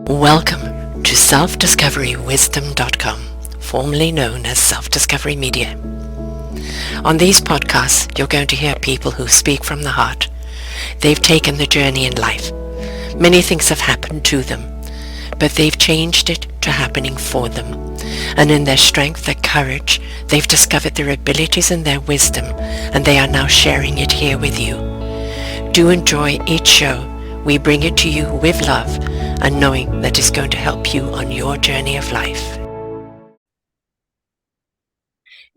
Welcome to self-discoverywisdom.com, formerly known as Self-Discovery Media. On these podcasts, you're going to hear people who speak from the heart. They've taken the journey in life. Many things have happened to them, but they've changed it to happening for them. And in their strength, their courage, they've discovered their abilities and their wisdom, and they are now sharing it here with you. Do enjoy each show. We bring it to you with love and knowing that it's going to help you on your journey of life.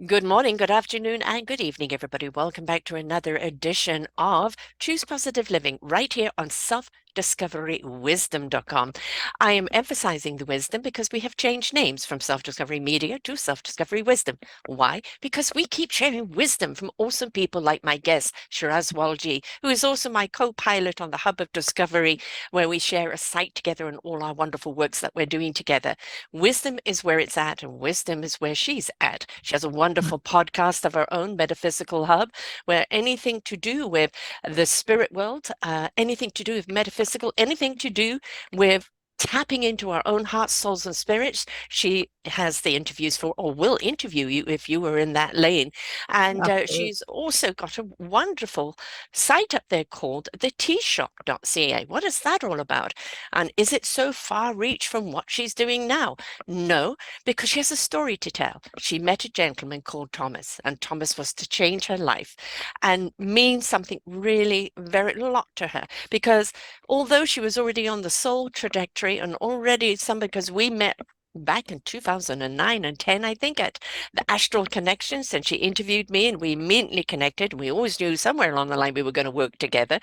Good morning, good afternoon, and good evening, everybody. Welcome back to another edition of Choose Positive Living right here on self-discoverywisdom.com. I am emphasizing the wisdom because we have changed names from Self-Discovery Media to Self-Discovery Wisdom. Why? Because we keep sharing wisdom from awesome people like my guest, Shahiroz Walji, who is also my co-pilot on the Hub of Discovery, where we share a site together and all our wonderful works that we're doing together. Wisdom is where it's at, and wisdom is where she's at. She has a wonderful podcast of her own, Metaphysical Hub, where anything to do with the spirit world, anything to do with metaphysical, anything to do with tapping into our own hearts, souls, and spirits. She has the interviews for, or will interview you if you were in that lane. And she's also got a wonderful site up there called the T-Shop.ca. What is that all about? And is it so far reach from what she's doing now? No, because she has a story to tell. She met a gentleman called Thomas, and Thomas was to change her life and mean something really very lot to her, because although she was already on the soul trajectory and already because we met back in 2009 and 10, I think, at the Astral Connections, and she interviewed me and we immediately connected. We always knew somewhere along the line we were going to work together.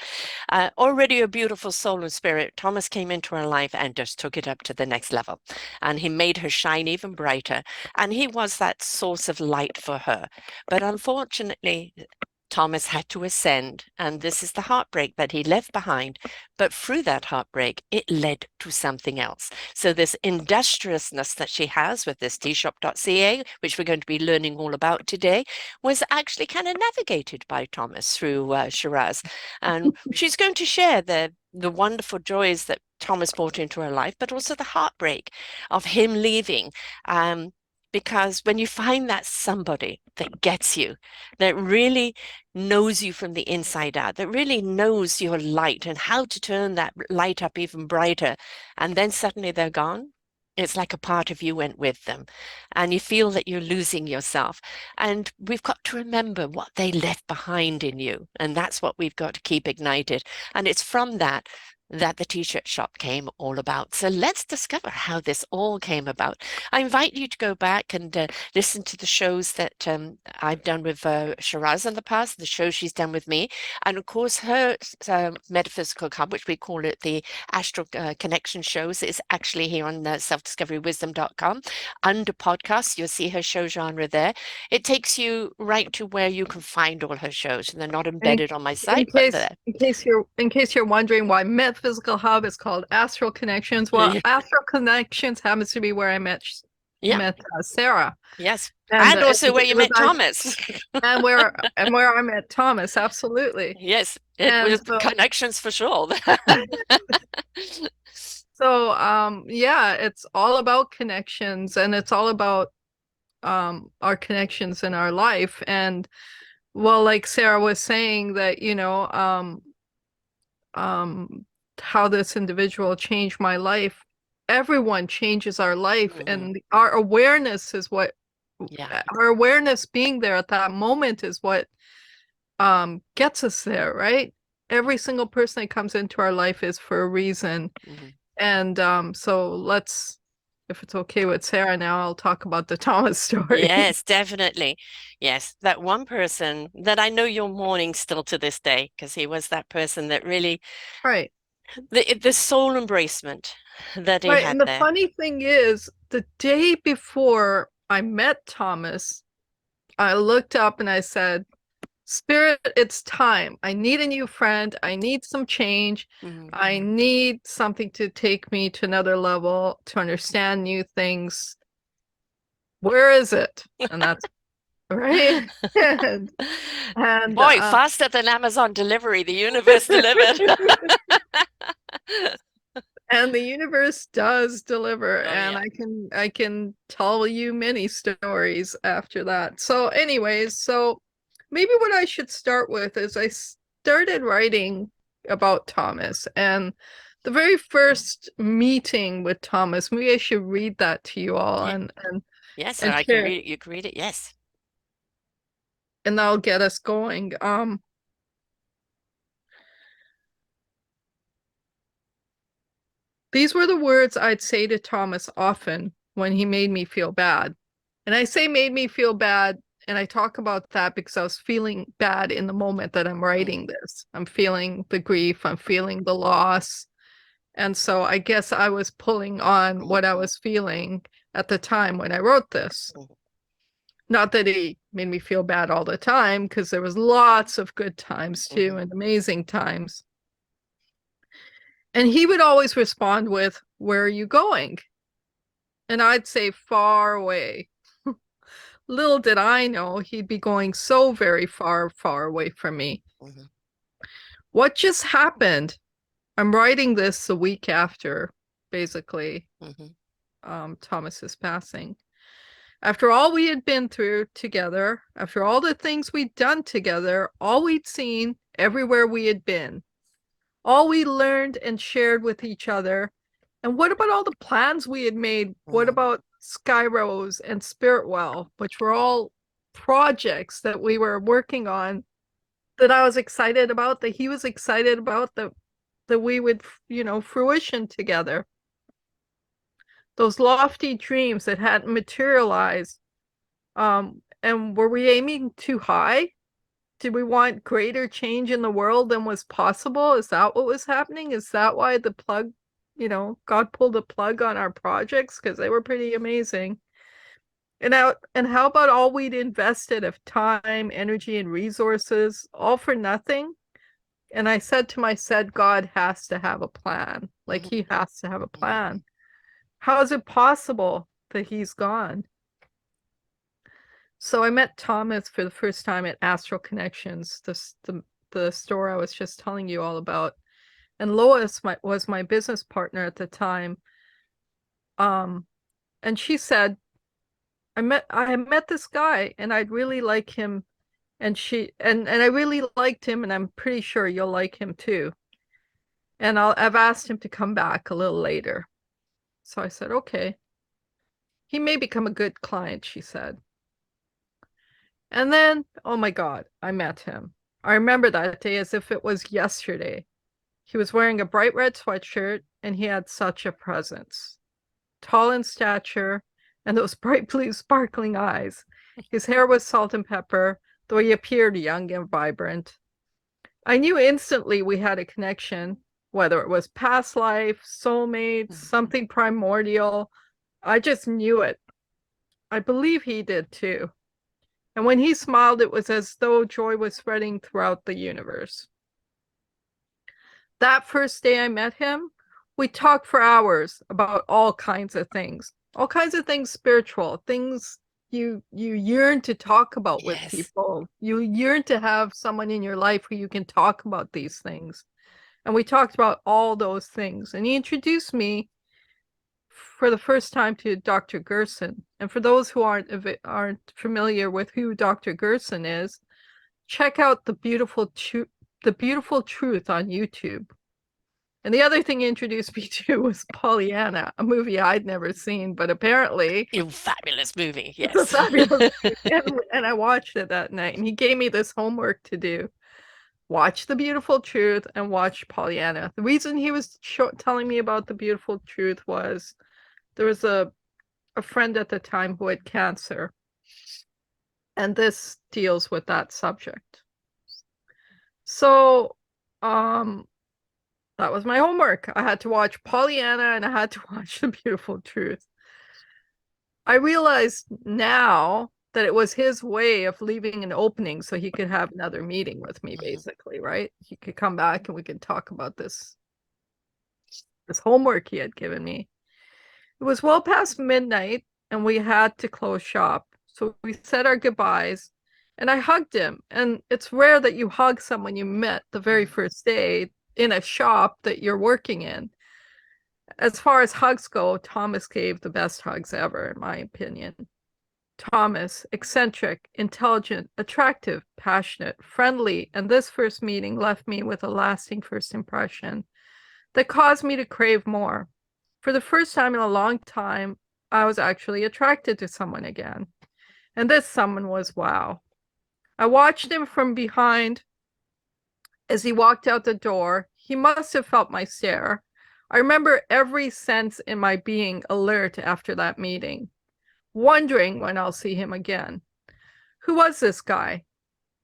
Already a beautiful soul and spirit, Thomas came into her life and just took it up to the next level, and he made her shine even brighter, and he was that source of light for her. But unfortunately, Thomas had to ascend, and this is the heartbreak that he left behind. But through that heartbreak, it led to something else. So this industriousness that she has with this T-Shop.ca, which we're going to be learning all about today, was actually kind of navigated by Thomas through Shiraz. And she's going to share the wonderful joys that Thomas brought into her life, but also the heartbreak of him leaving. Because when you find that somebody that gets you, that really knows you from the inside out, that really knows your light and how to turn that light up even brighter, and then suddenly they're gone, it's like a part of you went with them, and you feel that you're losing yourself. And we've got to remember what they left behind in you, and that's what we've got to keep ignited. And it's from that the T-shirt shop came all about. So let's discover how this all came about. I invite you to go back and listen to the shows that I've done with Shiraz in the past, the shows she's done with me, and of course her Metaphysical Hub, which we call it the Astral Connection shows, is actually here on selfdiscoverywisdom.com. Under podcasts, you'll see her show genre there. It takes you right to where you can find all her shows, and they're not embedded on my site, but there. In case you're wondering why Metaphysical Hub is called Astral Connections, well, Astral Connections happens to be where I met Sarah. Yes, and also where you met Thomas. and where I met Thomas, absolutely. Yes, it was connections for sure. So yeah, it's all about connections, and it's all about our connections in our life. And well, like Sarah was saying, that how this individual changed my life. Everyone changes our life, and our awareness is what our awareness being there at that moment is what gets us there, right? Every single person that comes into our life is for a reason. And so let's, if it's okay with Sarah now, I'll talk about the Thomas story. Yes, definitely. Yes, that one person that I know you're mourning still to this day, because he was that person that really, right, the soul embracement that he had and the there. funny thing is, the day before I met Thomas, I looked up and I said, Spirit, it's time. I need a new friend. I need some change. I need something to take me to another level, to understand new things. Where is it? And that's right. and boy, faster than Amazon delivery, the universe delivered. And the universe does deliver, Oh, and yeah. I can tell you many stories after that. So anyways, so maybe what I should start with is I started writing about Thomas, and the very first meeting with Thomas, maybe I should read that to you all Yeah. and Yes, or and I can share, read it. You can read it. Yes. and that'll get us going. These were the words I'd say to Thomas often when he made me feel bad. And I say made me feel bad, and I talk about that because I was feeling bad in the moment that I'm Mm, writing this. I'm feeling the grief, I'm feeling the loss. And so I guess I was pulling on mm, what I was feeling at the time when I wrote this. mm, Not that he made me feel bad all the time, because there was lots of good times too mhm, and amazing times. And he would always respond with, "Where are you going?" And I'd say, "Far away." Little did I know he'd be going so very far, far away from me. mhm, What just happened? I'm writing this a week after, basically, mhm, Thomas's passing. After all we had been through together, after all the things we'd done together, all we'd seen, everywhere we had been, all we learned and shared with each other. And what about all the plans we had made? What mhm, about Skyrose and Spiritwell, which were all projects that we were working on, that I was excited about, that he was excited about, that we would, fruition together. Those lofty dreams that hadn't materialized. And were we aiming too high? Did we want greater change in the world than was possible? Is that what was happening? Is that why the plug, God pulled the plug on our projects? Because they were pretty amazing. And how about all we'd invested of time, energy, and resources, all for nothing? And I said to my said, God has to have a plan. Like, mhm, he has to have a mhm, plan. How is it possible that he's gone? So I met Thomas for the first time at Astral Connections, the store I was just telling you all about. And Lois was my business partner at the time. Um, and she said, I met this guy and I'd really like him. And I really liked him, and I'm pretty sure you'll like him too. And I've asked him to come back a little later. So I said, okay. He may become a good client, she said. And then, oh my God, I met him. I remember that day as if it was yesterday. He was wearing a bright red sweatshirt, and he had such a presence. Tall in stature, and those bright blue sparkling eyes. His hair was salt and pepper, though he appeared young and vibrant. I knew instantly we had a connection, whether it was past life, soulmates, mhm, something primordial. I just knew it. I believe he did too. And when he smiled, it was as though joy was spreading throughout the universe. That first day I met him, we talked for hours about all kinds of things spiritual, things you yearn to talk about with yes. people. You yearn to have someone in your life who you can talk about these things. And we talked about all those things. And he introduced me for the first time to Dr. Gerson. And for those who aren't familiar with who Dr. Gerson is, check out the beautiful truth on YouTube. And the other thing he introduced me to was Pollyanna, a movie I'd never seen, but apparently You fabulous movie. it's a Yes. fabulous movie. And I watched it that night, and he gave me this homework to do. Watch The Beautiful Truth and watch Pollyanna. The reason he was telling me about The Beautiful Truth was there was a friend at the time who had cancer, and this deals with that subject. So, um, that was my homework. I had to watch Pollyanna and I had to watch The Beautiful Truth. I realized now that it was his way of leaving an opening so he could have another meeting with me, Mhm, basically, right? He could come back and we could talk about this homework he had given me. It was well past midnight and we had to close shop. So we said our goodbyes and I hugged him. And it's rare that you hug someone you met the very mhm, first day in a shop that you're working in. as far as hugs go, Thomas gave the best hugs ever, in my opinion. Thomas, eccentric, intelligent, attractive, passionate, friendly, and this first meeting left me with a lasting first impression that caused me to crave more. For the first time in a long time, I was actually attracted to someone again. And this someone was wow. I watched him from behind as he walked out the door. He must have felt my stare. I remember every sense in my being alert after that meeting, wondering when I'll see him again. Who was this guy?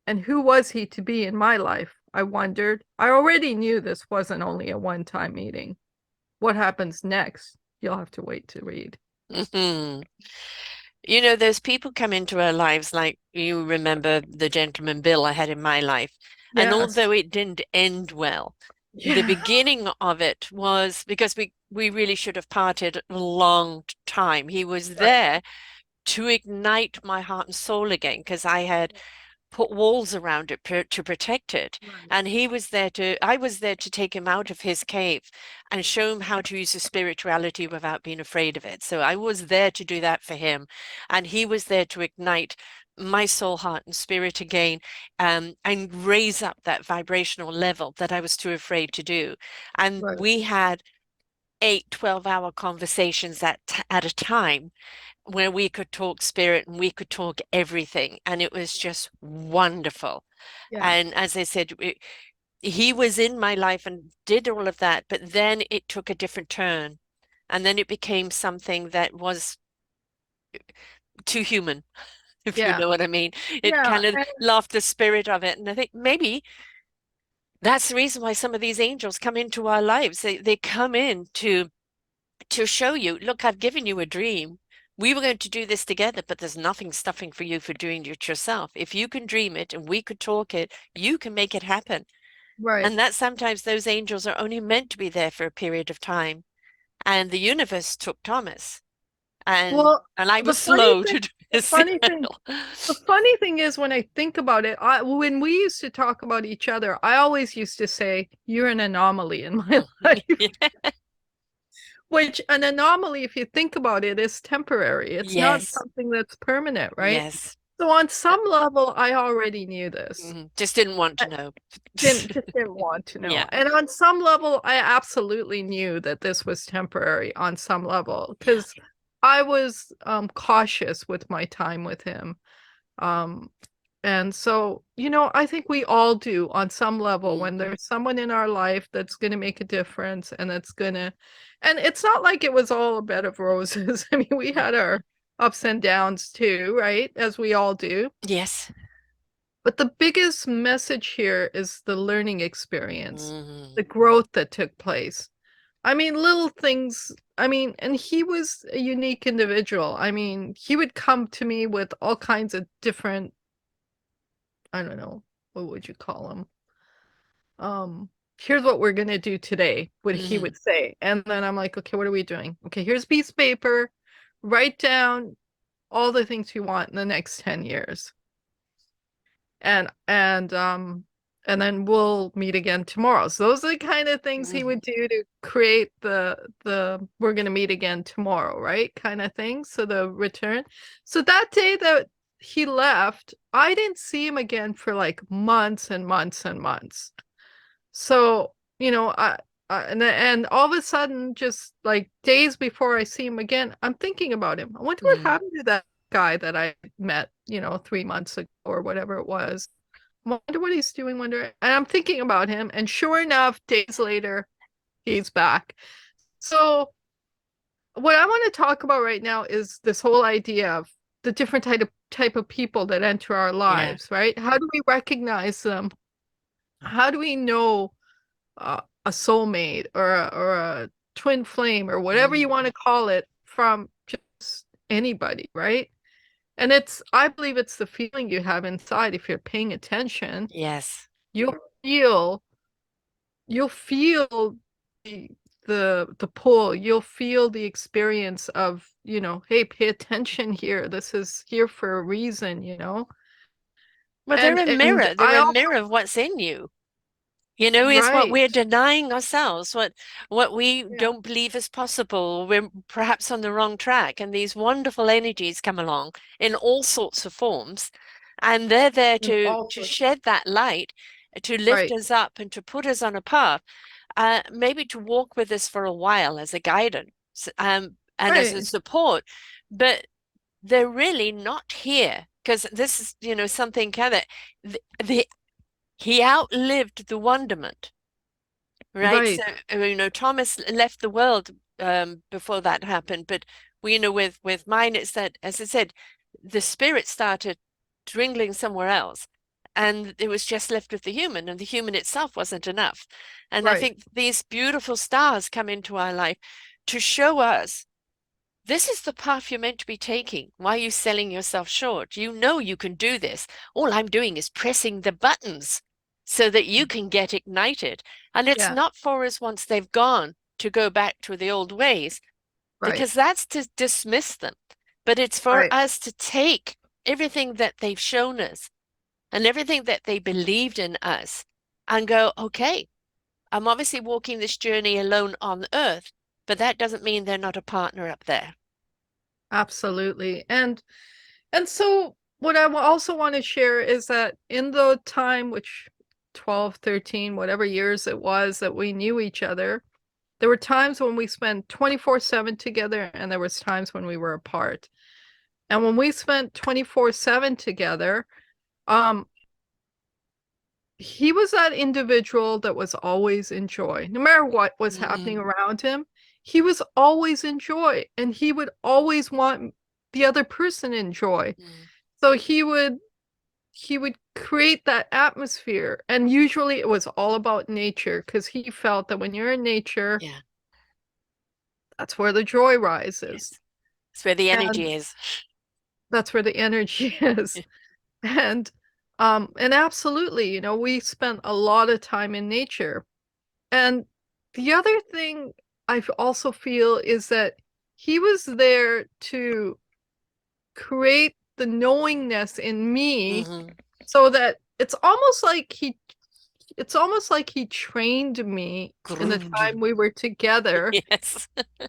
And who was he to be in my life? I wondered. I already knew this wasn't only a one-time meeting. What happens next? You'll have to wait to read. Mhm. You know, there's people come into our lives like you remember the gentleman Bill I had in my life. And Yes. although it didn't end well, the Yeah. beginning of it was because we really should have parted a long time. He was Right. there to ignite my heart and soul again because I had put walls around it to protect it. Right. And I was there to take him out of his cave and show him how to use his spirituality without being afraid of it. So I was there to do that for him. And he was there to ignite my soul, heart, and spirit again, and raise up that vibrational level that I was too afraid to do. And Right. we had 8 12-hour conversations at a time where we could talk spirit and we could talk everything. And it was just wonderful. Yeah. And as I said, he was in my life and did all of that, but then it took a different turn. And then it became something that was too human, if you Yeah. know what I mean. It Yeah. kind of And lost the spirit of it. And I think maybe that's the reason why some of these angels come into our lives. They come in to show you, look, I've given you a dream. We were going to do this together, but there's nothing stopping for you for doing it yourself. If you can dream it and we could talk it, you can make it happen. right. And that sometimes those angels are only meant to be there for a period of time. And the universe took Thomas, Well, and I the was funny slow thing, to do the his funny thing, signal. the funny thing is when I think about it, when we used to talk about each other, I always used to say, "You're an anomaly in my life." Yeah. Which an anomaly, if you think about it, is temporary. It's not Yes, something that's permanent, right? yes. So on Uh, some level, I already knew this. Just didn't want I to know. didn't want to know. Yeah, And on some level, I absolutely knew that this was temporary on some level yeah. because I was cautious with my time with him. Um, and so, I think we all do on some level when Mhm. there's someone in our life that's going to make a difference and it's not like it was all a bed of roses. I mean, we had our ups and downs too, right? As we all do. Yes. But the biggest message here is the learning experience, Mhm. the growth that took place. I mean, little things. I mean, and he was a unique individual. I mean, he would come to me with all kinds of different, I don't know, what would you call them? Here's what we're gonna do today, what he Mhm. would say. And then I'm like, okay, what are we doing? Okay, here's a piece of paper. Write down all the things you want in the next 10 years. And then we'll meet again tomorrow. So those are the kind of things he Mhm. would do to create the we're gonna meet again tomorrow, right? Kind of thing. So the return. So that day that he left, I didn't see him again for like months and months and months. So, and all of a sudden, just like days before I see him again, I'm thinking about him. I wonder what Mhm. happened to that guy that I met, 3 months ago or whatever it was. Wonder what he's doing. And I'm thinking about him. And sure enough, days later, he's back. So, what I want to talk about right now is this whole idea of the different type of people that enter our Yeah. lives, right? How do we recognize them? How do we know a soulmate or a twin flame or whatever you Mhm. want to call it from just anybody, right? And I believe it's the feeling you have inside. If you're paying attention, Yes. you'll feel you'll feel the the pull. You'll feel the experience of, hey, pay attention here. This is here for a reason. Well, they're And a and mirror. They're I a also mirror of what's in you. You know, is what we're Right. denying ourselves, what we Yeah. don't believe is possible. We're perhaps on the wrong track, and these wonderful energies come along in all sorts of forms, and they're there And to also, shed that light, to lift right. us up and to put us on a path, maybe to walk with us for a while as a guidance, and as a Right. support, but they're really not here because this is, something kind of the he outlived the wonderment, right? So, Right. Thomas left the world before that happened, but with mine, it's that, as I said, the spirit started dwindling somewhere else, and it was just left with the human, and the human itself wasn't enough. And I Right. think these beautiful stars come into our life to show us this is the path you're meant to be taking. Why are you selling yourself short? You know you can do this. All I'm doing is pressing the buttons so that you can get ignited. And it's Yeah. not for us once they've gone to go back to the old ways, Right. because that's to dismiss them. But it's for Right. us to take everything that they've shown us and everything that they believed in us and go, okay, I'm obviously walking this journey alone on earth, but that doesn't mean they're not a partner up there. Absolutely. And so what I also want to share is that in the time, which 12, 13, whatever years it was that we knew each other, there were times when we spent 24/7 together, and there was times when we were apart. And when we spent 24/7 together, um, he was that individual that was always in joy. No matter what was happening Mm, around him, he was always in joy, and he would always want the other person in joy. mm. So he would create that atmosphere, and usually it was all about nature because he felt that when you're in nature, Yeah, that's where the joy rises. yes. It's where the And energy is. that's where the energy is. And absolutely, we spent a lot of time in nature. And the other thing I also feel is that he was there to create the knowingness in me Hmm. so that it's almost like he trained me in the Groomed you. time we were together Yes.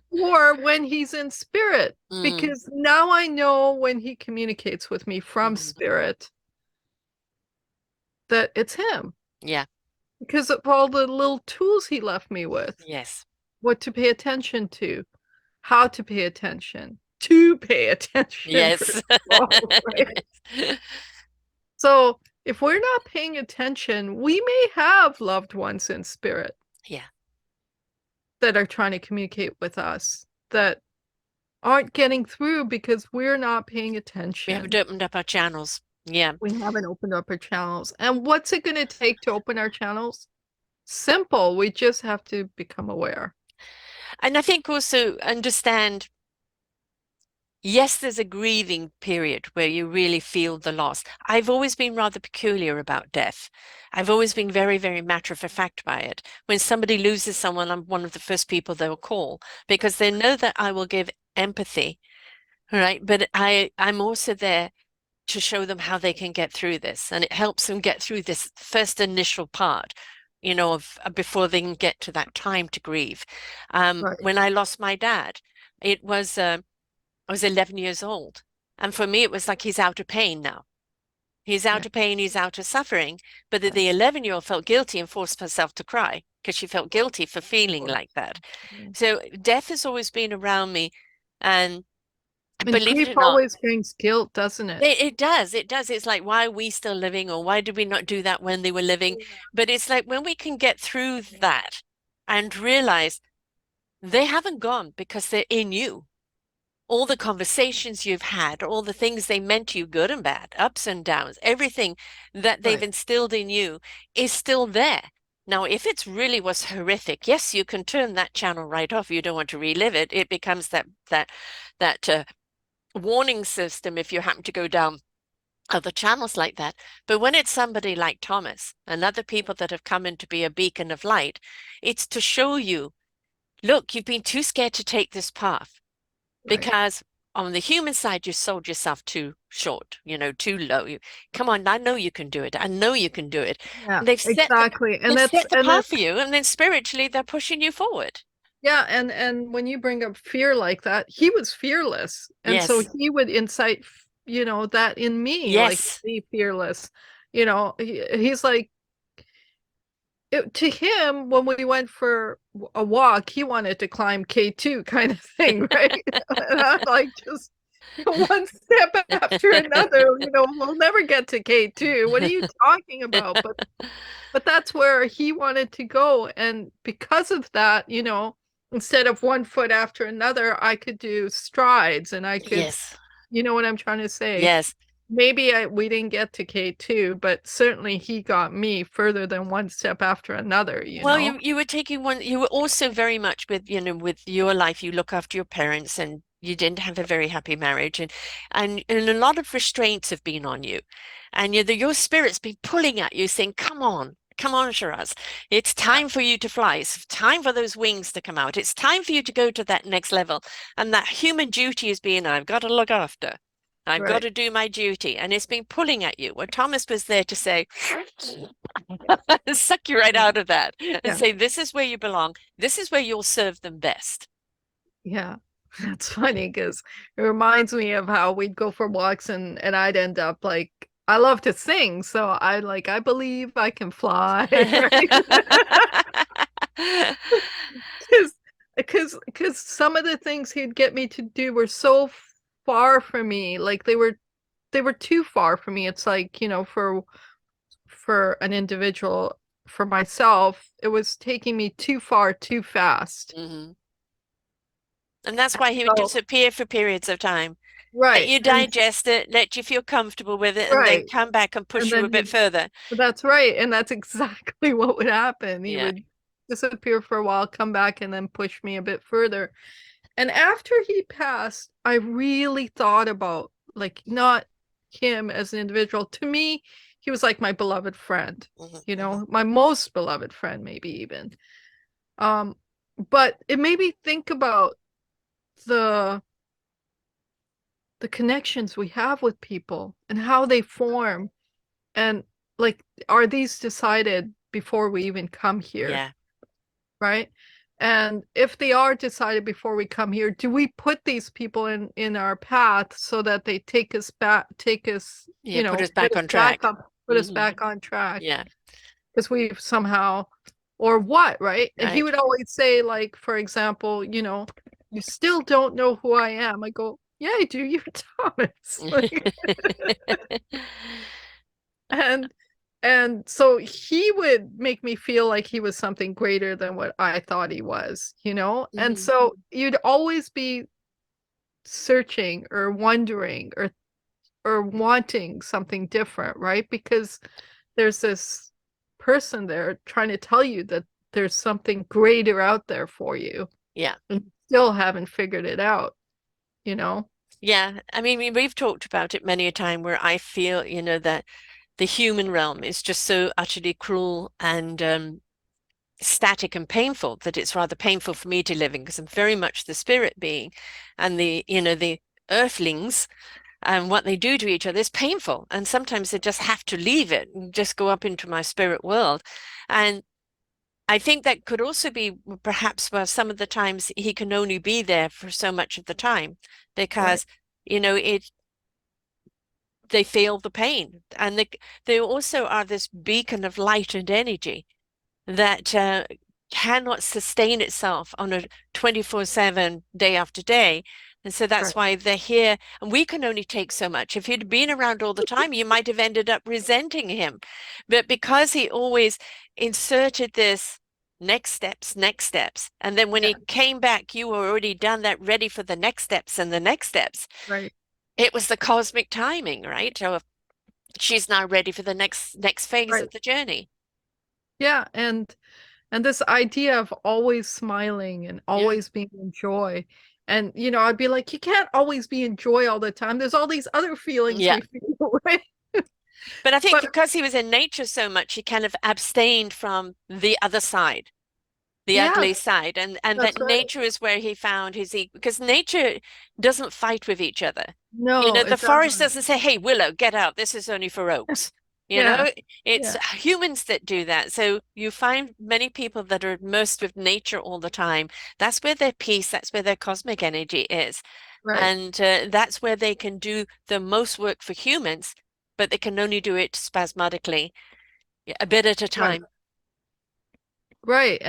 or when he's in spirit, Mm, because now I know when he communicates with me from mm. spirit that it's him Yeah. because of all the little tools he left me with, Yes. what to pay attention to, how to pay attention, Yes. first of all, right? Yes. So if we're not paying attention, we may have loved ones in spirit Yeah. that are trying to communicate with us that aren't getting through because we're not paying We haven't attention. opened up our channels. Yeah. We haven't opened up our channels. And what's it going to take to open our channels? Simple. We just have to become aware. And I think also understand, yes, there's a grieving period where you really feel the loss. I've always been rather peculiar about death. I've always been very, very matter of fact by it. When somebody loses someone, I'm one of the first people they'll call because they know that I will give empathy, right? But I'm also there to show them how they can get through this. And it helps them get through this first initial part, of before they can get to that time to grieve. Right. When I lost my dad, it was I was 11 years old. And for me, it was like he's out of pain now. He's Yeah. out of pain, he's out of suffering. But Yeah. the 11-year-old felt guilty and forced herself to cry because she felt guilty for Of feeling course. like that. Yeah. So death has always been around me. And And believe it grief or not, always brings guilt, doesn't it? it does. It does. It's like, why are we still living, or why did we not do that when they were living? But it's like when we can get through that and realize they haven't gone because they're in you. All the conversations you've had, all the things they meant to you, good and bad, ups and downs, everything that they've Right. instilled in you is still there. Now, if it's really was horrific, yes, you can turn that channel right off. You don't want to relive it. It becomes that warning system if you happen to go down other channels like that. But when it's somebody like Thomas and other people that have come in to be a beacon of light, it's to show you, look, you've been too scared to take this path Right. because on the human side, you sold yourself too short, too low. Come on, I know you can do it. I know you can do it. Yeah, And they've set the exactly. they've set the path for you, and then spiritually they're pushing you forward. yeah, and when you bring up fear like that, he was fearless. And so Yes. he would incite, that in me, like Yes. be fearless. He's like to him, when we went for a walk, he wanted to climb K2 kind of thing, right? And I'm like, just one step after another, we'll never get to K2. What are you talking about? But that's where he wanted to go. And because of that, instead of one foot after another, I could do strides and I could, Yes. you know what I'm trying to say? Yes. Maybe we didn't get to K2, but certainly he got me further than one step after another, Well, you were taking one, you were also very much with, with your life, you look after your parents and you didn't have a very happy marriage and a lot of restraints have been on you. And your spirit's been pulling at you saying, come on, Shiraz. It's time for you to fly. It's time for those wings to come out. It's time for you to go to that next level. And that human duty is being, I've got to look after. I've got Right. to do my duty. And it's been pulling at you. Well, Thomas was there to say, suck you right Yeah. out of that and Yeah. say, this is where you belong. This is where you'll serve them best. Yeah. That's funny because it reminds me of how we'd go for walks and I'd end up like, I love to sing, so I believe I can fly, right? Because some of the things he'd get me to do were so far from me, like they were too far for me. It's like, for an individual, for myself, it was taking me too far too fast. Mhm. And that's why he would So, disappear for periods of time. Let right. you And digest it, let you feel comfortable with it, and then right. come back and And push you a then bit further. that's right. And that's exactly what would happen. He Yeah. would disappear for a while, come back, and then push me a bit further. And after he passed, I really thought about, like, not him as an individual. To me, he was like my beloved friend, Mhm. my most beloved friend, maybe even. Um, but it made me think about the the connections we have with people and how they form, and like, are these decided before we even come here, Yeah. right? And if they are decided before we come here, do we put these people in our path so that they take us, Yeah. Put us get back us on back track. up, put us Hmm. back on track? Yeah. Because we've somehow, or what, right? And he Right. would always say, like, for example, you still don't know who I am. I go, yeah, I do. You're Thomas. Like, and and so he would make me feel like he was something greater than what I thought he was. And Hmm. so you'd always be searching or wondering or wanting something different, right? Because there's this person there trying to tell you that there's something greater out there for you, Yeah. and you still haven't figured it out, you know? Yeah. I mean, we've talked about it many a time where I feel, that the human realm is just so utterly cruel and static and painful that it's rather painful for me to live in because I'm very much the spirit being, and the earthlings and what they do to each other is painful. And sometimes they just have to leave it and just go up into my spirit world. And I think that could also be perhaps where some of the times he can only be there for so much of the time Right, because, it they feel the pain. And they also are this beacon of light and energy that cannot sustain itself on a 24/7 day after day. And so that's right, why they're here. And we can only take so much. If he'd been around all the time, you might have ended up resenting him. But because he always inserted this next steps, next steps. And then when yeah, he came back, you were already done that, ready for the next steps and the next steps. right, It was the cosmic timing, right? So she's now ready for the next phase right. of the journey. Yeah, and this idea of always smiling and Yeah. always being in joy. And I'd be like, you can't always be in joy all the time. There's all these other feelings Yeah. we feel, right? But I think But because he was in nature so much, he kind of abstained from the other side. the ugly Yes, side, and that that's right. nature is where he found his equal, because nature doesn't fight with each other. You No, know, the it forest doesn't. doesn't say, "Hey, Willow, get out. This is only for oaks." You Yeah, know, it's yeah, humans that do that. So you find many people that are immersed with nature all the time. That's where their peace, that's where their cosmic energy is. right, And that's where they can do the most work for humans, but they can only do it spasmodically, a bit at a right, time. right.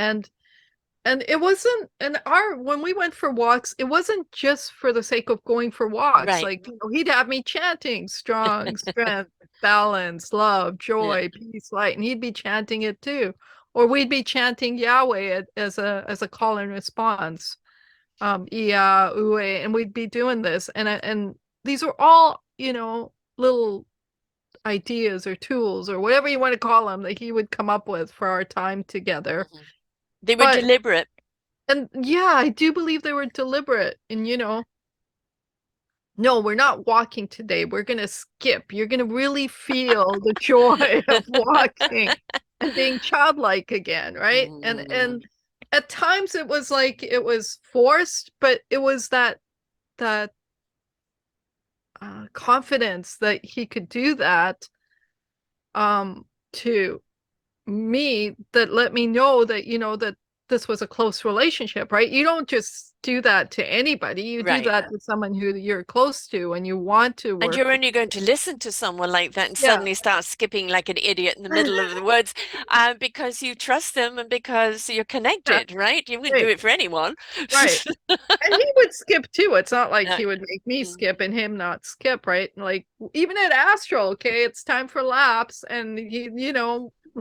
And it wasn't, and our when we went for walks, it wasn't just for the sake of going for walks. Right. Like, he'd have me chanting strong, strength, balance, love, Yeah. joy, peace, light, and he'd be chanting it too. Or we'd be chanting Yahweh as a call and response. Ia, Ue, and we'd be doing this. And these are all, little ideas or tools or whatever you want to call them that he would come up with for our time together. Mhm. They were But deliberate. and yeah, I do believe they were deliberate. And no, we're not walking today. We're gonna skip. You're gonna really feel the joy of walking and being childlike again, right? And Mm, at times it was like it was forced, but it was that confidence that he could do that to me that let me know that that this was a close relationship, right? You don't just do that to anybody. You do right. that to someone who you're close to and you want to And work you're with. only going to listen to someone like that and Yeah. suddenly start skipping like an idiot in the middle of the words because you trust them and because you're Yeah, connected, right? You wouldn't do right, it for anyone. right. And he would skip too. It's not like No. he would make me Mm. skip and him not skip, right? Like even at Astral, okay, it's time for laps, and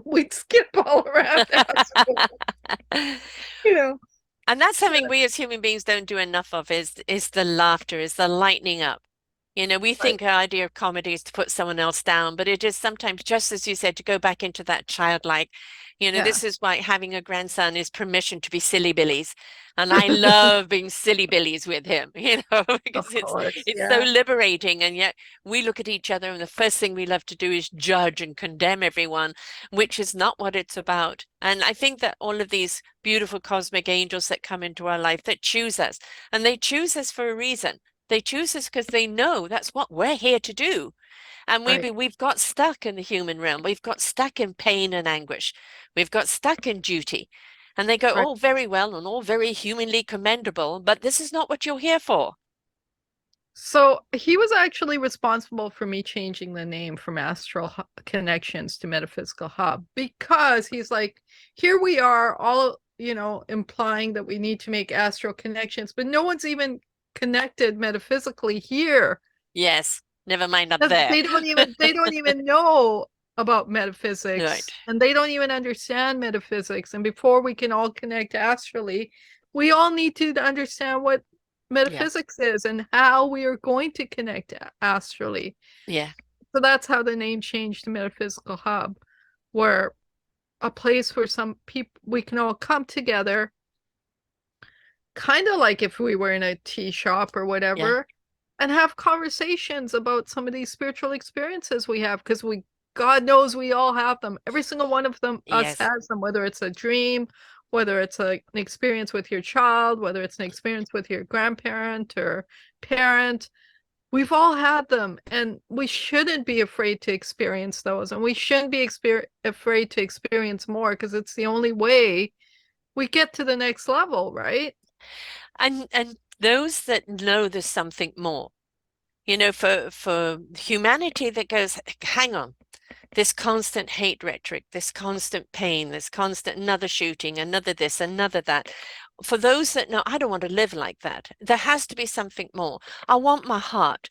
we'd skip all around Astral, you know. And that's something we as human beings don't do enough of is the laughter, is the lightening up. You know, we Right. think our idea of comedy is to put someone else down, but it is sometimes, just as you said, to go back into that childlike. You know, Yeah. this is why having a grandson is permission to be silly billies. And I love being silly billies with him, because Of course. it's so Yeah. liberating. And yet we look at each other and the first thing we love to do is judge and condemn everyone, which is not what it's about. And I think that all of these beautiful cosmic angels that come into our life that choose us, and they choose us for a reason. They choose us because they know that's what we're here to do. And Right. we've got stuck in the human realm. We've got stuck in pain and anguish. We've got stuck in duty. And they go, Right. all very well and all very humanly commendable, but this is not what you're here for. So he was actually responsible for me changing the name from Connections to Metaphysical Hub, because he's like, here we are all, implying that we need to make astral connections, but no one's even connected metaphysically here. Yes, never mind up there. They don't even know about Right. metaphysics, and they don't even understand metaphysics. And before we can all connect astrally, we all need to understand what Yeah. metaphysics is and how we are going to connect astrally. Yeah. So that's how the name changed to Metaphysical Hub, where a place where some people we can all come together, kind of like if we were in a tea shop or Yeah. whatever, and have conversations about some of these spiritual experiences we have, because God knows we all have them. Every single one of them us Yes. has them, whether it's a dream, whether it's an experience with your child, whether it's an experience with your grandparent or parent. We've all had them, and we shouldn't be afraid to experience those, and we shouldn't be afraid to experience more, because it's the only way we get to the next level, right? And those that know there's something more, for humanity that goes, hang on, this constant hate rhetoric, this constant pain, this constant another shooting, another this, another that. For those that know, I don't want to live like that. There has to be something more. I want my heart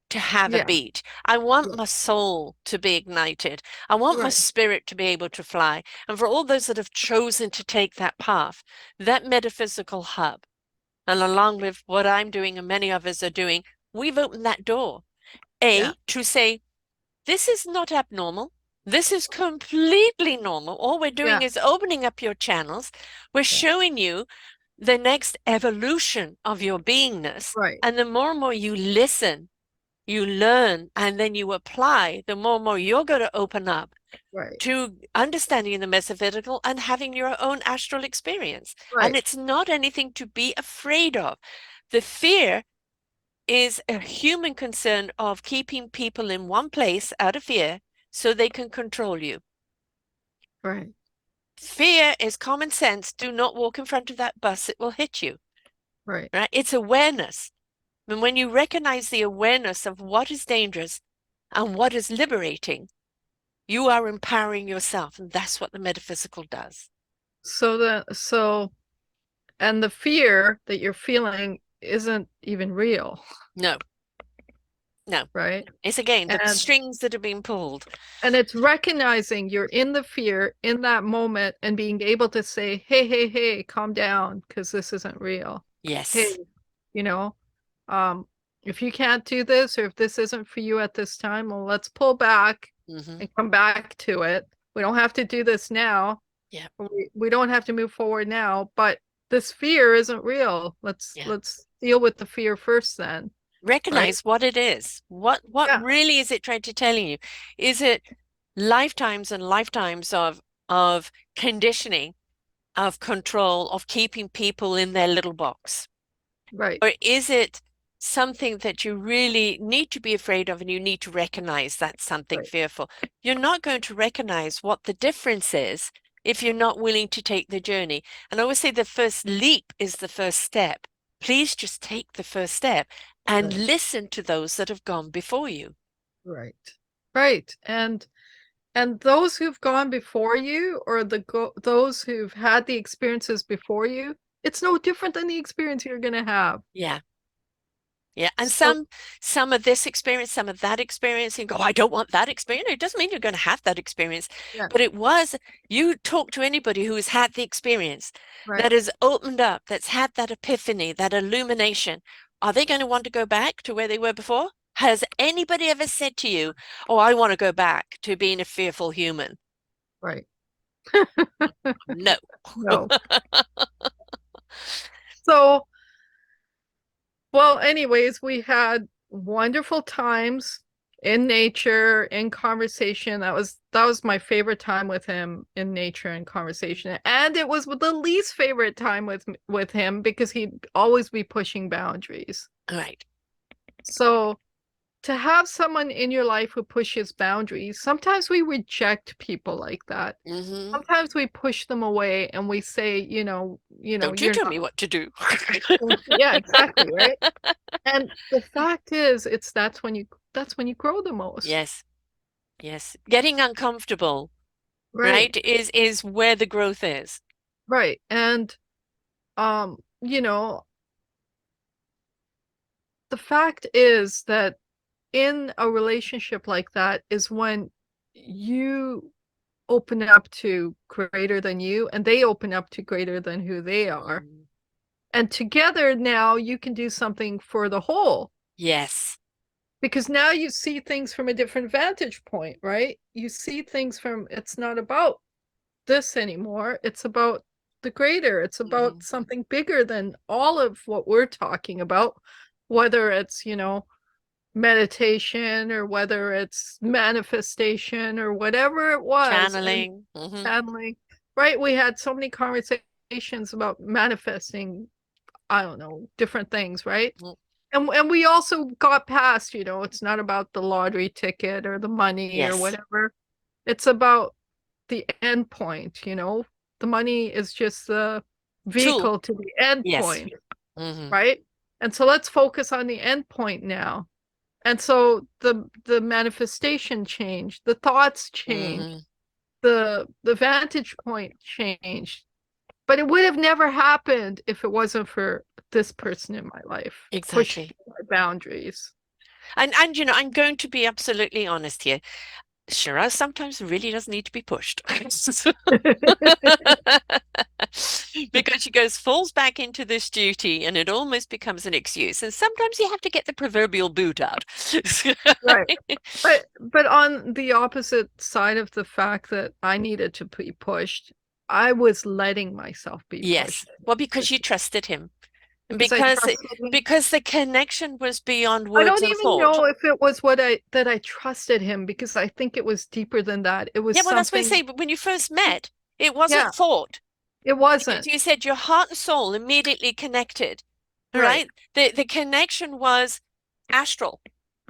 to have a Yeah, beat. I want yeah, my soul to be ignited. I want my right, spirit to be able to fly. And for all those that have chosen to take that path, that metaphysical hub, and along with what I'm doing and many of us are doing, we've opened that door. yeah, To say, this is not abnormal. This is completely normal. All we're doing yeah, is opening up your channels. We're yeah, showing you the next evolution of your beingness. right, And the more and more you listen, you learn, and then you apply, the more and more you're going to open up Right. to understanding the metaphysical and having your own astral experience. And Right. it's not anything to be afraid of. The fear is a human concern of keeping people in one place out of fear so they can control you. Right. Fear is common sense. Do not walk in front of that bus, it will hit you. Right. Right? It's awareness. And when you recognize the awareness of what is dangerous and what is liberating, you are empowering yourself. And that's what the metaphysical does. So and the fear that you're feeling isn't even real, No, no. right? It's again the And strings that are being pulled. it's recognizing you're in the fear in that moment and being able to say, hey, hey, hey, calm down, because this isn't real. Hey, Yes. you know, um, if you can't do this or if this isn't for you at this time, well, let's pull back Mm-hmm. and come back to it. We don't have to do this now. Yeah. We don't have to move forward now, but this fear isn't real. Yeah. Let's deal with the fear first then, right? Recognize what it is. What Yeah, really is it trying to tell you? Is it lifetimes and lifetimes of conditioning, of control, of keeping people in their little box? right, Or is it something that you really need to be afraid of and you need to recognize that's something right, fearful? You're not going to recognize what the difference is if you're not willing to take the journey. And I always say the first leap is the first step. Please just take the first step and right, listen to those that have gone before you. right, right. And those who've gone before you or those who've had the experiences before you, it's no different than the experience you're going to have. Yeah. Yeah, and So, some of this experience, some of that experience, and go, I don't want that experience. It doesn't mean you're going to have that experience, yeah, but it was, you talk to anybody who has had the experience right. that has opened up, that's had that epiphany, that illumination. Are they going to want to go back to where they were before? Has anybody ever said to you, oh, I want to go back to being a fearful human? Right. No. No. So, well, anyways, we had wonderful times in nature, in conversation. That was my favorite time with him in nature and conversation. And it was the least favorite time with him because he'd always be pushing boundaries. Right. So to have someone in your life who pushes boundaries, sometimes we reject people like that. Mm-hmm. Sometimes we push them away and we say, Don't you you're tell not. me what to do. Yeah, exactly, right? And the fact is, that's when you grow the most. Yes. Yes. Getting uncomfortable, Right, right, is where the growth is. right. And um, you know, the fact is that in a relationship like that is when you open up to greater than you and they open up to greater than who they are. Mm. And together now you can do something for the whole Yes. because now you see things from a different vantage point, right? You see things from it's not about this anymore. It's about the greater. It's Mm-hmm. about something bigger than all of what we're talking about, whether it's, meditation or whether it's manifestation or whatever it was. And Channeling. Mm-hmm. channeling, right? We had so many conversations about manifesting, I don't know, different things, right? Mm-hmm. And we also got past, it's not about the lottery ticket or the money or Yes. whatever. It's about the end point, the money is just the Tool. vehicle to the end Yes. point, Mm-hmm. right? And so let's focus on the end point now. And so the manifestation changed, the thoughts changed, Mm-hmm. the vantage point changed. But it would have never happened if it wasn't for this person in my life pushing Exactly. my boundaries. And I'm going to be absolutely honest here. Shiraz sometimes really does need to be pushed. Because she falls back into this duty and it almost becomes an excuse. And sometimes you have to get the proverbial boot out. Right. But on the opposite side of the fact that I needed to be pushed, I was letting myself be Yes. pushed. Well, because you trusted him. because I trusted him. Because the connection was beyond I words don't and even thought. know if it was that I trusted him, because I think it was deeper than that. It was Yeah, well, that's what I say. something. But when you first met, it Yeah, wasn't thought. it wasn't. You said your heart and soul immediately connected, Right. right? The connection was astral,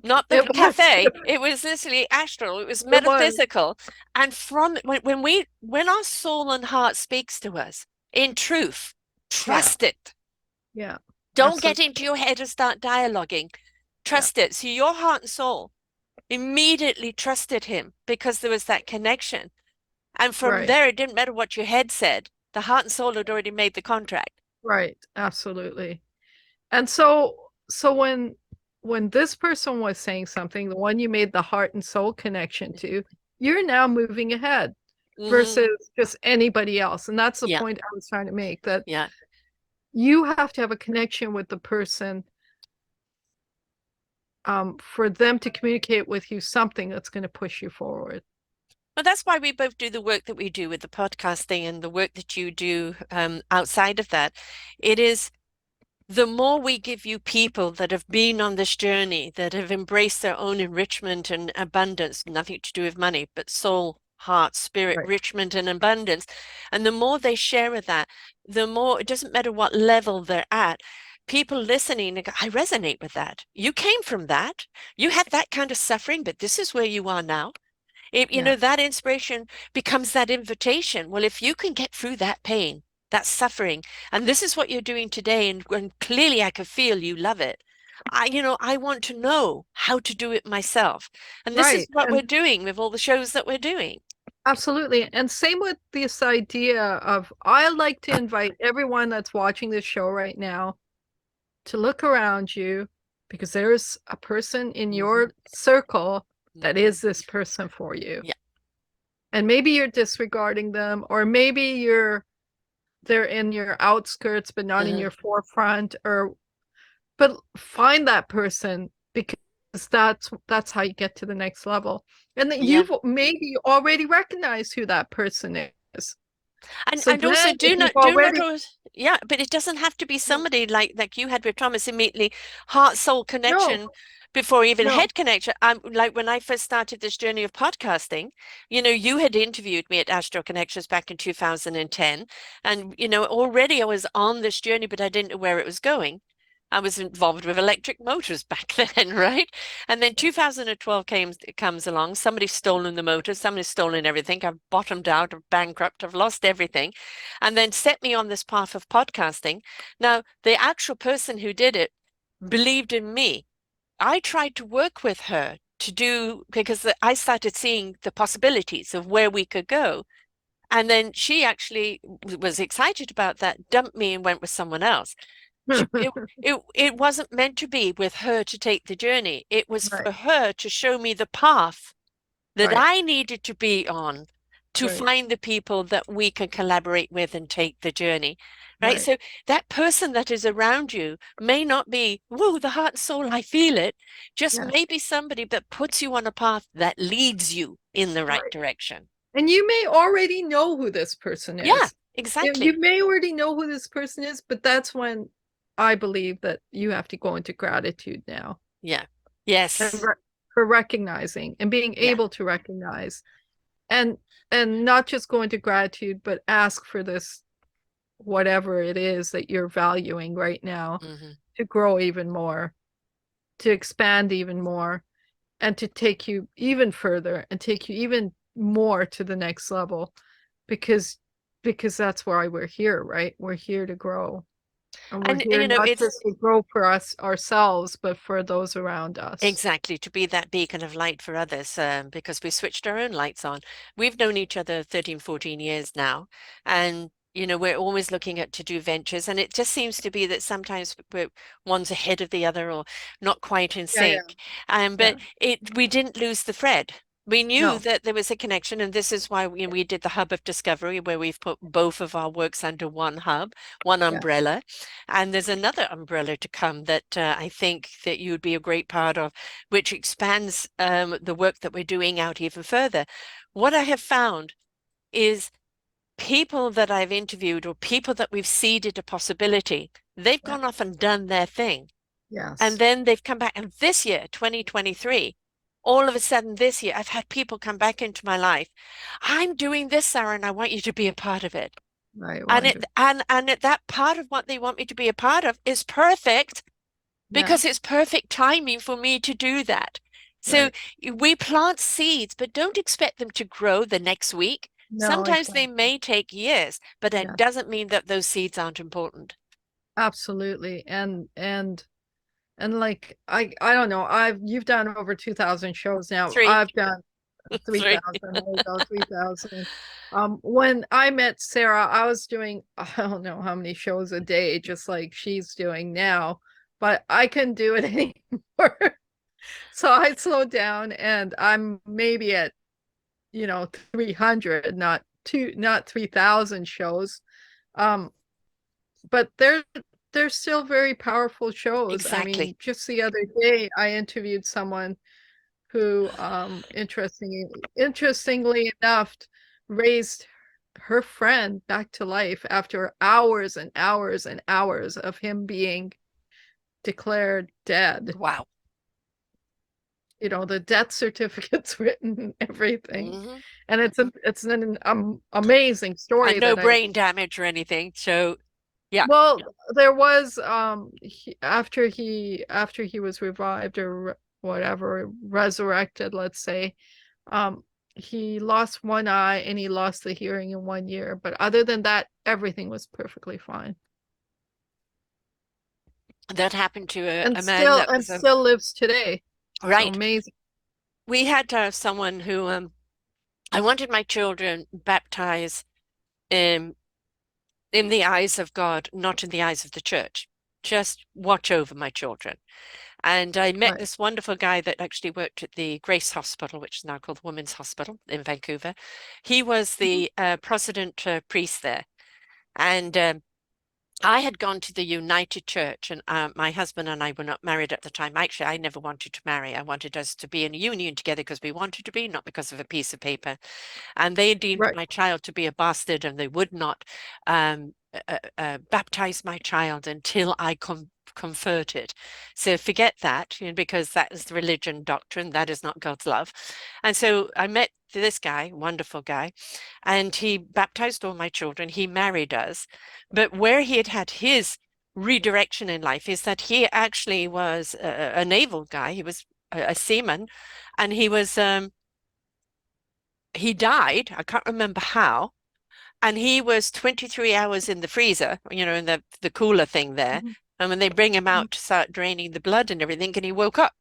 not the It was. cafe. It was literally astral. It was It was. metaphysical. And from when our soul and heart speaks to us in truth, Yeah. trust it. Yeah. Don't get Absolutely. into your head and start dialoguing. Yeah. Trust it. So your heart and soul immediately trusted him because there was that connection. And from Right. there, it didn't matter what your head said. The heart and soul had already made the contract. Right. Absolutely. And so when this person was saying something, the one you made the heart and soul connection to, you're now moving ahead Mm-hmm. versus just anybody else. And that's the Yeah, point I was trying to make, that yeah. you have to have a connection with the person, for them to communicate with you something that's going to push you forward. Well, that's why we both do the work that we do with the podcasting and the work that you do outside of that. It is the more we give you people that have been on this journey, that have embraced their own enrichment and abundance, nothing to do with money, but soul, heart, spirit, Right. enrichment and abundance. And the more they share with that, the more, it doesn't matter what level they're at, people listening, I resonate with that. You came from that. You had that kind of suffering, but this is where you are now. Yeah. That inspiration becomes that invitation. Well, if you can get through that pain, that suffering, and this is what you're doing today, and clearly I could feel you love it. I want to know how to do it myself. And this is Right. what we're And doing with all the shows that we're doing. absolutely. And same with this idea of, I like to invite everyone that's watching this show right now to look around you, because there's a person in Mm-hmm. your circle that Mm-hmm. is this person for you. Yeah. And maybe you're disregarding them, or maybe they're in your outskirts but not in Uh-huh. your forefront, or but find that person, because that's how you get to the next level. And that Yeah. you've maybe already recognized who that person is. So And also then if you've do not already, always, yeah, but it doesn't have to be somebody like you had with Thomas, immediately heart soul no, connection before even no, head connection. I'm like when I first started this journey of podcasting, you had interviewed me at Astro Connections back in 2010, and already I was on this journey, but I didn't know where it was going. I was involved with electric motors back then, right? And then 2012 comes along. Somebody's stolen the motors. Somebody's stolen everything. I've bottomed out. I'm bankrupt. I've lost everything. And then set me on this path of podcasting. Now, the actual person who did it believed in me. I tried to work with her to do, because I started seeing the possibilities of where we could go. And then she actually was excited about that, dumped me and went with someone else. It wasn't meant to be with her to take the journey. It was right, for her to show me the path that right, I needed to be on to right, find the people that we can collaborate with and take the journey. Right. right. So that person that is around you may not be, whoa, the heart and soul, I feel it. Just Yeah, maybe somebody that puts you on a path that leads you in the right right. direction. And you may already know who this person Yeah, is. You exactly. may already know who this person is, but that's when I believe that you have to go into gratitude now, Yeah. and Yes. for recognizing and being Yeah. able to recognize, and not just go into gratitude, but ask for this, whatever it is that you're valuing right now, Hmm. to grow even more, to expand even more, and to take you even further and take you even more to the next level, because that's why we're here, right? We're here to grow, and we're And here not it's just to grow for us ourselves, but for those around us. exactly, to be that beacon of light for others, because we switched our own lights on. We've known each other 13, 14 years now, and we're always looking at to do ventures, and it just seems to be that sometimes one's ahead of the other or not quite in Yeah, yeah, sync. But yeah. we didn't lose the thread. We knew No, that there was a connection, and this is why we did the Hub of Discovery, where we've put both of our works under one hub, one yeah, umbrella. And there's another umbrella to come that I think that you would be a great part of, which expands the work that we're doing out even further. What I have found is people that I've interviewed or people that we've seeded a possibility, they've Yeah. gone off and done their thing. And Yes. then they've come back. And this year, 2023, all of a sudden this year, I've had people come back into my life. I'm doing this, Sarah, and I want you to be a part of it. Right. And it Wonder. and that part of what they want me to be a part of is perfect Yeah. because it's perfect timing for me to do that. So Right. we plant seeds, but don't expect them to grow the next week. No, Sometimes exactly. they may take years, but that Yeah. doesn't mean that those seeds aren't important. Absolutely. And like I don't know. You've done over 2,000 shows now. Three, I've done three. 3,000. There you go, 3,000. When I met Sarah, I was doing I don't know how many shows a day, just like she's doing now, but I couldn't do it anymore. So I slowed down, and I'm maybe at 300, not 3,000 shows. Um, but they're still very powerful shows. I Exactly. mean, just the other day I interviewed someone who interestingly enough raised her friend back to life after hours and hours and hours of him being declared dead. Wow. The death certificate's written and everything. Hmm. And it's an amazing story And no that I brain damage or anything. So, yeah. well, there was after he was revived or whatever, resurrected, let's say, um he lost one eye and he lost the hearing in 1 year, but other than that, everything was perfectly fine. That happened to And a man still that and was still lives today. So right. amazing. We had someone who I wanted my children baptized um, in the eyes of God, not in the eyes of the church. Just watch over my children. And I met Right. this wonderful guy that actually worked at the Grace Hospital, which is now called the Women's Hospital in Vancouver. He was Mhm. the Protestant priest there. And I had gone to the United Church, and my husband and I were not married at the time. Actually, I never wanted to marry. I wanted us to be in a union together because we wanted to be, not because of a piece of paper. And they deemed Right. my child to be a bastard, and they would not baptize my child until I converted. So forget that, because that is the religion doctrine. That is not God's love. And so I met this guy, wonderful guy, and he baptized all my children. He married us. But where he had had his redirection in life is that he actually was a naval guy. He was a seaman, and he died. I can't remember how. And he was 23 hours in the freezer, in the cooler thing there. Mhm. And when they bring him Mhm. out to start draining the blood and everything, and he woke up.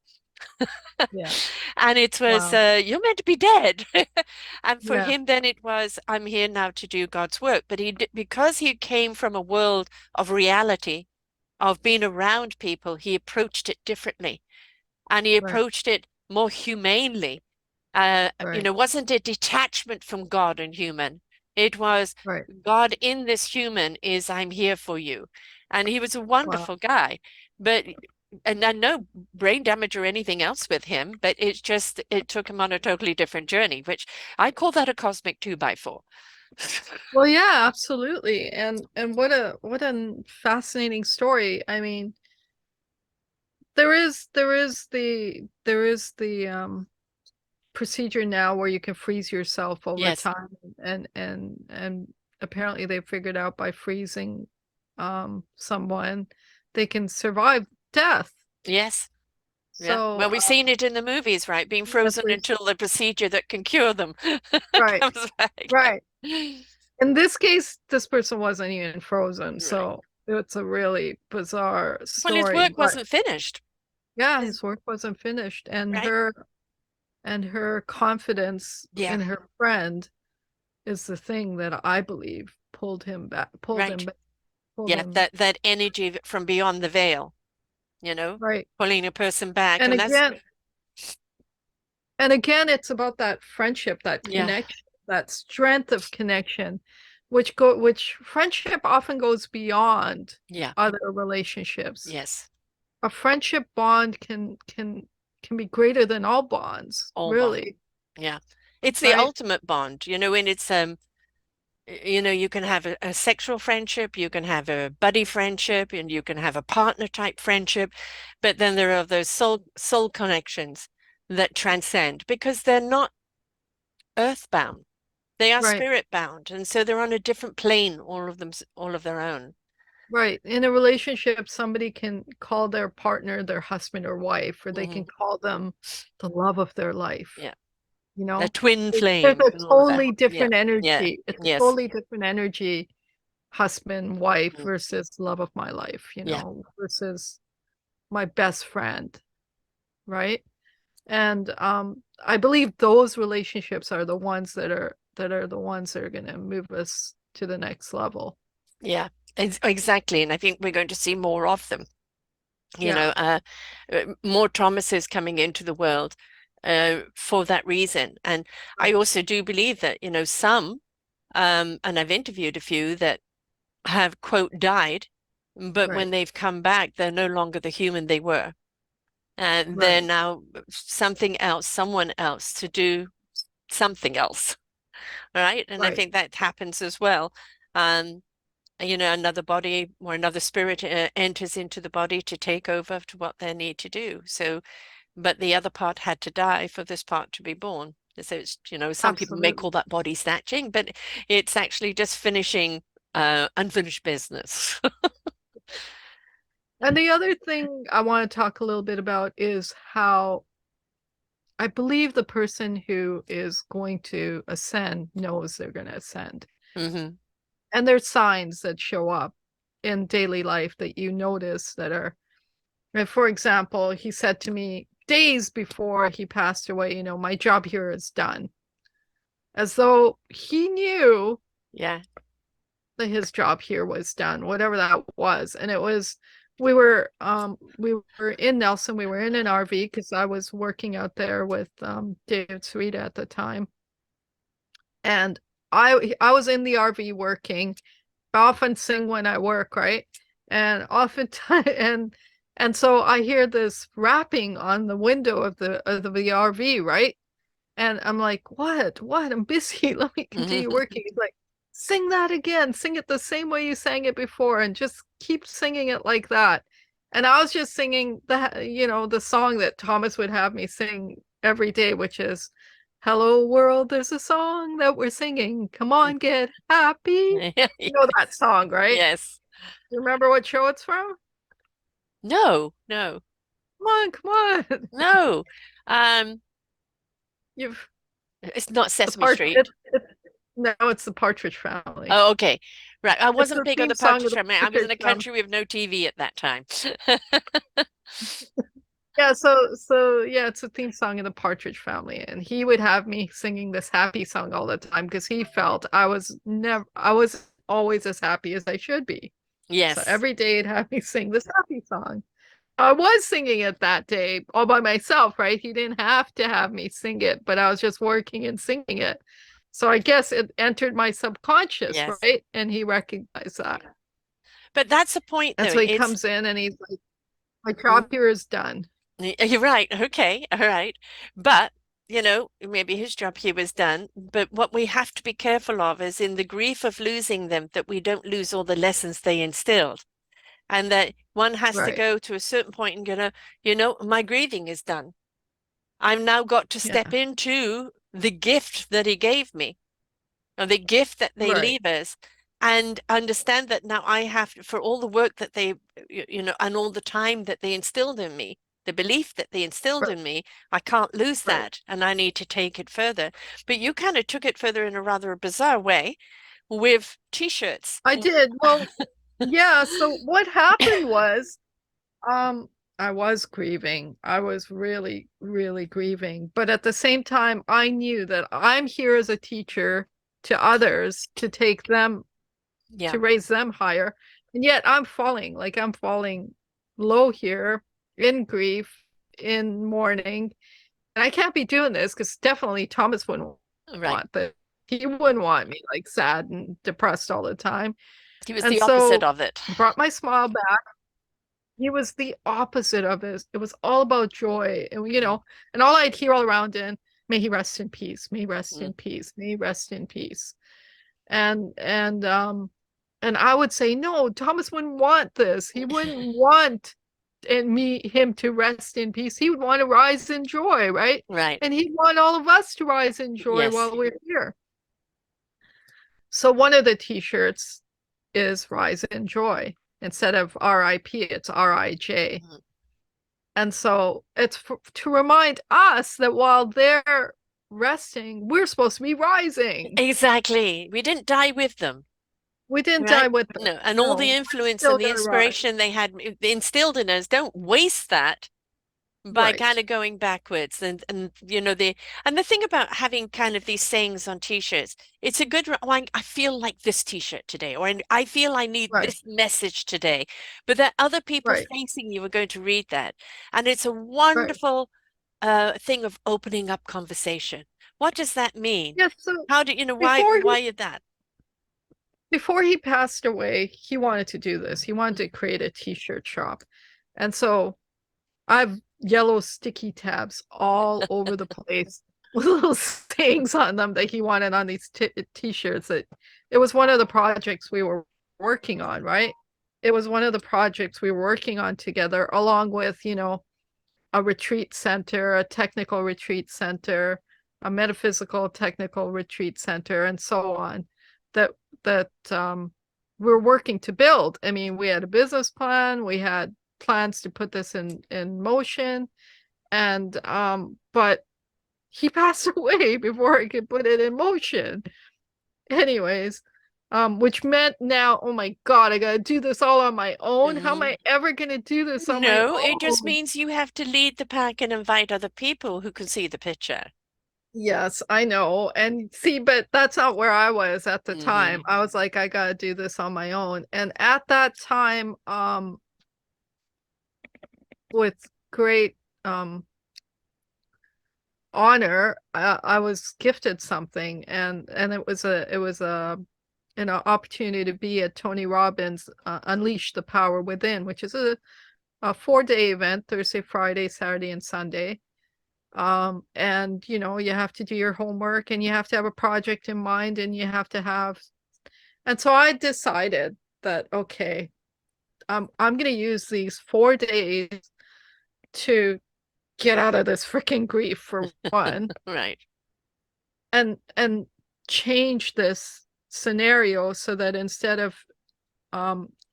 Yeah. And it was, Wow. you're meant to be dead. And for Yeah. him, then it was, I'm here now to do God's work. But because he came from a world of reality, of being around people, he approached it differently. And he Right. approached it more humanely. Right. Wasn't a detachment from God and human. It was Right. God in this human is I'm here for you. And he was a Wow. wonderful guy. But and I no brain damage or anything else with him, but it took him on a totally different journey, which I call that a cosmic 2x4. Well, yeah, absolutely. And what a fascinating story. I mean, there is the procedure now where you can freeze yourself over Yes, time, and apparently they figured out by freezing someone they can survive death. yes, yeah. So Well, we've seen it in the movies, right? Being yes, frozen until the procedure that can cure them right, comes back. right. In this case, this person wasn't even frozen, Right. so it's a really bizarre Well, his story. work But wasn't finished. yeah, His, his work wasn't finished, and right? her confidence Yeah, in her friend is the thing that I believe pulled him back, pulled him right. back, pulled Yeah, him that energy from beyond the veil, right. pulling a person back. And And that's, again, it's about that friendship, that yeah, connection, that strength of connection, which friendship often goes beyond yeah, other relationships. yes. A friendship bond can be greater than all bonds, All bond. really, Yeah. It's the right? ultimate bond, and it's You know, you can have a sexual friendship, you can have a buddy friendship, and you can have a partner type friendship, but then there are those soul connections that transcend because they're not earthbound. They are Right. spirit bound, and so they're on a different plane, all of them, all of their own. Right. In a relationship, somebody can call their partner their husband or wife, or they can Hmm. call them the love of their life. Yeah, You the know, twin there's flames a and all of that. totally Yeah, different yeah, energy. It's a yes, totally different energy, husband, wife mm, versus love of my life, yeah, versus my best friend, right? And I believe those relationships are the ones that are the ones that are going to move us to the next level. yeah, exactly. And I think we're going to see more of them. You Yeah, know, more Thomases coming into the world for that reason. And I right, also do believe that, you know, some, and I've interviewed a few that have, quote, died, but right, when they've come back, they're no longer the human they were. And they're right, now something else, someone else to do something else, right? And I right. think that happens as well. Um, you know, another body or another spirit enters into the body to take over to what they need to do. So, but the other part had to die for this part to be born. So it's, you know, some people may Absolutely. call that body snatching, but it's actually just finishing unfinished business. And the other thing I want to talk a little bit about is how I believe the person who is going to ascend knows they're going to ascend. Hmm. And there's signs that show up in daily life that you notice that are, for example, he said to me days before he passed away, my job here is done. As though he knew Yeah. that his job here was done, whatever that was. And it was we were in Nelson, we were in an RV because I was working out there with David Sereda at the time. And I was in the RV working. I often sing when I work, right? And oftentimes and so I hear this rapping on the window of the RV, right? And I'm like, what? What? I'm busy. Let me continue Hmm. working. He's like, sing that again. Sing it the same way you sang it before and just keep singing it like that. And I was just singing the song that Thomas would have me sing every day, which is Hello World, there's a song that we're singing. Come on, get happy. You know that song, right? Yes. You remember what show it's from? No, no, Come on, come on. no. Um, You've it's not the Sesame part Street. no, it's the Partridge Family. Oh, okay. Right. I It's wasn't the big on theme the song of Partridge the Family. I was in Partridge a Family. country with no TV at that time. Yeah, so yeah, it's a theme song of the Partridge Family, and he would have me singing this happy song all the time because he felt I was always as happy as I should be. So Yes. every day he'd have me sing this happy song. I was singing it that day all by myself, right? He didn't have to have me sing it, but I was just working and singing it. So I guess it entered my subconscious, Yes. right? And he recognized that. But that's the point, And though. so he It's comes in and he's like, my mm, job here is done. you're right. Okay. All right. But, you know, maybe his job here was done. But what we have to be careful of is in the grief of losing them, that we don't lose all the lessons they instilled. And that one has to Right. go to a certain point and go, you know, my grieving is done. I've now got to step Yeah. into the gift that he gave me, or the gift that they Right. leave us, and understand that now I have to, for all the work that they, you know, and all the time that they instilled in me, the belief that they instilled Right. in me, I can't lose Right. that, and I need to take it further. But you kind of took it further in a rather bizarre way with t-shirts. I did. Well, yeah, so what happened was um I was grieving. I was really, really grieving. But at the same time, I knew that I'm here as a teacher to others to take them Yeah, to raise them higher. And yet I'm falling low here in grief, in mourning. And I can't be doing this because definitely Thomas wouldn't right. want that. He wouldn't want me like sad and depressed all the time. He was And the opposite so of it. brought my smile back. He was the opposite of it. It was all about joy. And Mm, and all I'd hear all around in, may he rest in peace, may he rest mm, in peace, may he rest in peace. And I would say, no, Thomas wouldn't want this. He wouldn't want him to rest in peace. He would want to rise in joy, right? Right. And he'd want all of us to rise in joy Yes. while we're here. So one of the t-shirts is Rise in Joy. Instead of RIP, it's RIJ. Mhm. And so it's to remind us that while they're resting, we're supposed to be rising. Exactly. We didn't die with them. We didn't die Right? with them. No, and all No, the we're influence still and the gonna rise. inspiration they had instilled in us, don't waste that by kind Right, of going backwards. And you know the thing about having kind of these sayings on t-shirts, it's a good like I feel like this t-shirt today, or I feel I need right, this message today, but that other people right, facing you are going to read that, and it's a right. wonderful thing of opening up conversation. What does that mean? Yes, so How do you know before he why is that? before he passed away, he wanted to do this. He wanted to Mhm. create a t-shirt shop. And so I've yellow sticky tabs all over the place with little sayings on them that he wanted on these t-shirts. It was one of the projects we were working on, right? It was one of the projects we were working on together, along with, a retreat center, a technical retreat center, a metaphysical technical retreat center, and so on. That that we're working to build. I mean, we had a business plan, we had plans to put this in motion, and but he passed away before I could put it in motion. Anyways, which meant now, oh my God, I gotta do this all on my own. How am Mhm. I ever gonna do this on my No, it just own? means you have to lead the pack and invite other people who can see the picture. Yes, I know. And see, but that's not where I was at the time. Hmm. I was like, I gotta do this on my own. And at that time, with great honor, I was gifted something, and it was a opportunity to be at Tony Robbins' Unleash the Power Within, which is a 4-day event, Thursday, Friday, Saturday, and Sunday. And you have to do your homework, and you have to have a project in mind, and you have to have. And so I decided that, okay, I'm going to use these 4 days to get out of this freaking grief, for one, Right. and change this scenario so that instead of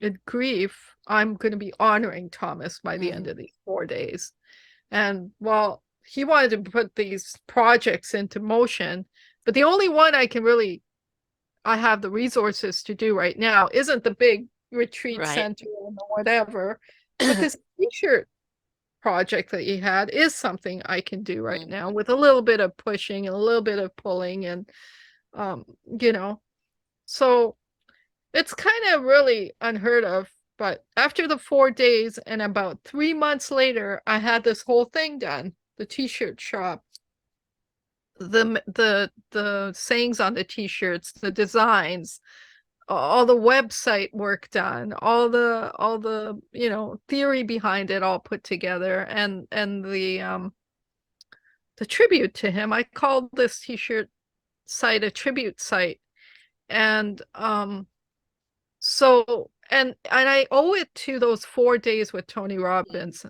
in grief, I'm going to be honoring Thomas by the end Hmm. of these 4 days. And well, he wanted to put these projects into motion, but the only one I have the resources to do right now isn't the big retreat Right. center and the whatever, but this t-shirt project that he had is something I can do right now Mhm. with a little bit of pushing and a little bit of pulling, and um you know so it's kind of really unheard of. But after the 4 days and about 3 months later, I had this whole thing done, the t-shirt shop, the sayings on the t-shirts, the designs, all the website work done, all the theory behind it all put together, and the tribute to him. I called this t-shirt site a tribute site. And so and I owe it to those 4 days with Tony Mhm. Robbins,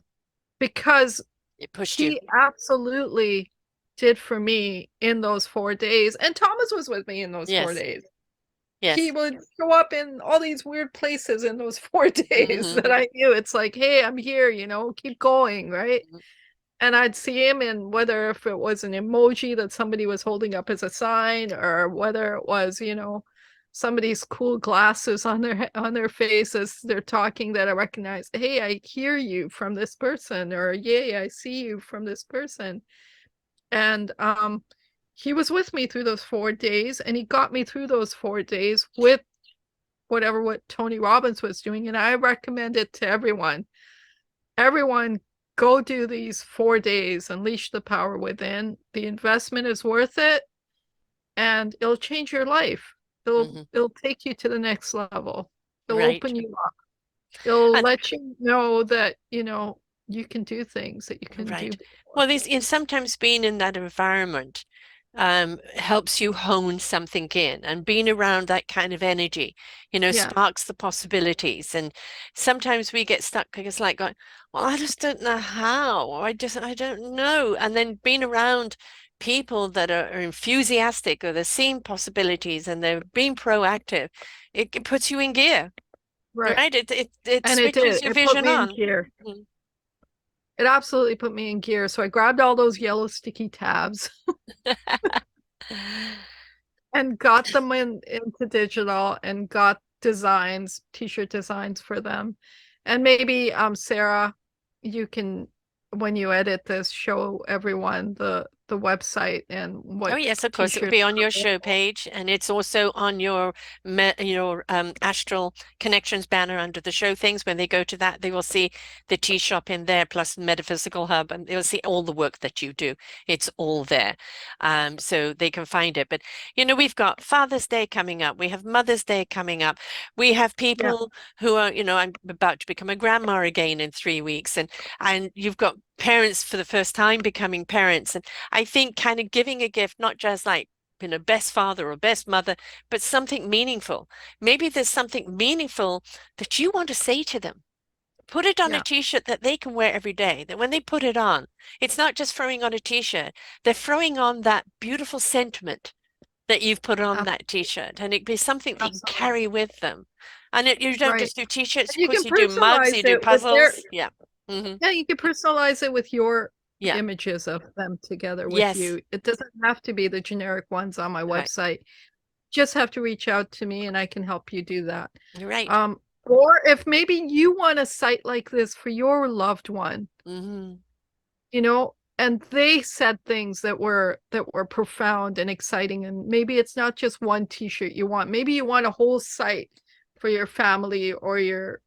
because It pushed you. he absolutely did for me in those 4 days. And Thomas was with me in those four Yes. days. He Yes. would show up in all these weird places in those 4 days that Hmm. I knew. It's like, hey, I'm here, keep going, right? And I'd see him in, whether if it was an emoji that somebody was holding up as a sign, or whether it was, somebody's cool glasses on their face as they're talking, that I recognize, hey, I hear you from this person, or yay, I see you from this person. And he was with me through those 4 days, and he got me through those 4 days with what Tony Robbins was doing. And I recommend it to everyone. Everyone, go do these 4 days, unleash the power within. The investment is worth it, and it'll change your life. It'll Hmm. it'll take you to the next level. It'll Right. open you up. It'll And let you know that you can do things that you couldn't do right. before. Well, these in sometimes being in that environment, helps you hone something in, and being around that kind of energy, Yeah, sparks the possibilities. And sometimes we get stuck because like going, well, I just don't know how, or I don't know. And then being around people that are enthusiastic, or they're seeing possibilities and they're being proactive, it puts you in gear, right. right? It And it did. switches your It put vision me in on. gear. Mhm. It absolutely put me in gear. So I grabbed all those yellow sticky tabs and got them into digital and got designs, t-shirt designs for them. And maybe Sarah, you can, when you edit this, show everyone the website and Oh what yes, of course. It will t-shirts be on are your show available. page, and it's also on your Astral Connections banner under the show things. When they go to that, they will see the tea shop in there, plus Metaphysical Hub, and they will see all the work that you do. It's all there, so they can find it. But we've got Father's Day coming up. We have Mother's Day coming up. We have Yeah, people who are, I'm about to become a grandma again in 3 weeks, and you've got parents for the first time becoming parents. And I think kind of giving a gift, not just like, best father or best mother, but something meaningful. Maybe there's something meaningful that you want to say to them. Put it on a yeah, t-shirt that they can wear every day, that when they put it on, it's not just throwing on a t-shirt, they're throwing on that beautiful sentiment that you've put on that absolutely, t-shirt, and it be something that you can absolutely. carry with them. And you don't Right. just do t-shirts, And of you course can you do mugs, personalize you do it with their, puzzles. Yeah. Hmm. yeah, you can personalize it with your Yeah. images of them together with Yes. you. It doesn't have to be the generic ones on my Right. website. Just have to reach out to me and I can help you do that. You're right. Um, or if maybe you want a site like this for your loved one, Hmm. and they said things that were profound and exciting, and maybe it's not just one t-shirt you want. Maybe you want a whole site for your family or your,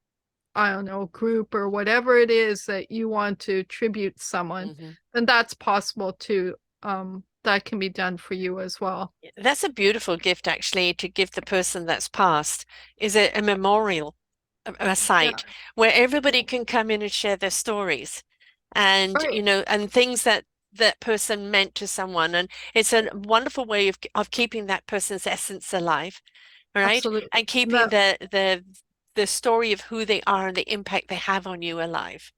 I don't know, group or whatever it is that you want to tribute someone, Hmm. then that's possible too. That can be done for you as well. That's a beautiful gift, actually, to give the person that's passed, is a memorial, a Yeah, site where everybody can come in and share their stories, and right. and things that that person meant to someone. And it's a wonderful way of keeping that person's essence alive, right? Absolutely. And keeping That the story of who they are and the impact they have on you alive.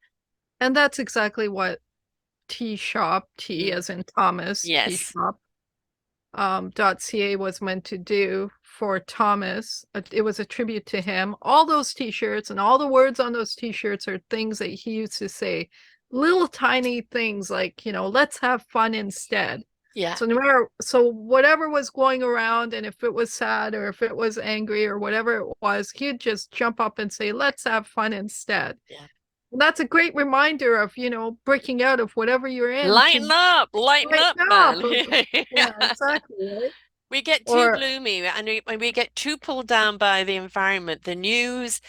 and that's exactly what T-Shop, T Mm. as in Thomas, Yes. T-Shop, .ca was meant to do for Thomas. It was a tribute to him. All those t-shirts and all the words on those t-shirts are things that he used to say, little tiny things like, let's have fun instead. Yeah. So no matter, so whatever was going around, and if it was sad or if it was angry or whatever it was, he'd just jump up and say, let's have fun instead. Yeah. And that's a great reminder of, breaking out of whatever you're in to Lighten lighten up, up. man. Yeah, exactly, right? We get too Or gloomy, and we get too pulled down by the environment, the news,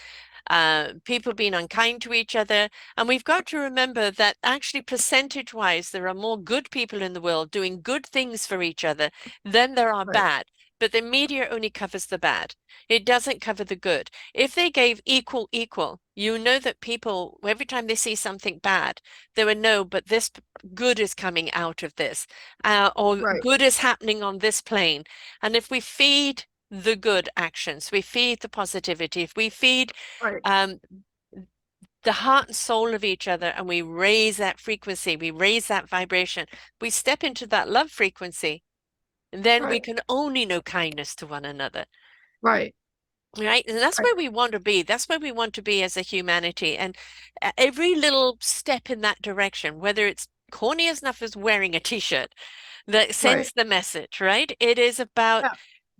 people being unkind to each other. And we've got to remember that actually, percentage-wise, there are more good people in the world doing good things for each other than there are right, bad. But the media only covers the bad. It doesn't cover the good. If they gave equal, you know that people, every time they see something bad, they would know, but this good is coming out of this, or right, good is happening on this plane. And if we feed the good actions, we feed the positivity, if we feed right, um, the heart and soul of each other, and we raise that frequency, we raise that vibration, we step into that love frequency, then we right, can only know kindness to one another. right, Right. And that's right, where we want to be. That's where we want to be as a humanity. And every little step in that direction, whether it's corny as enough as wearing a t-shirt that right. sends the message, right? It is about Yeah,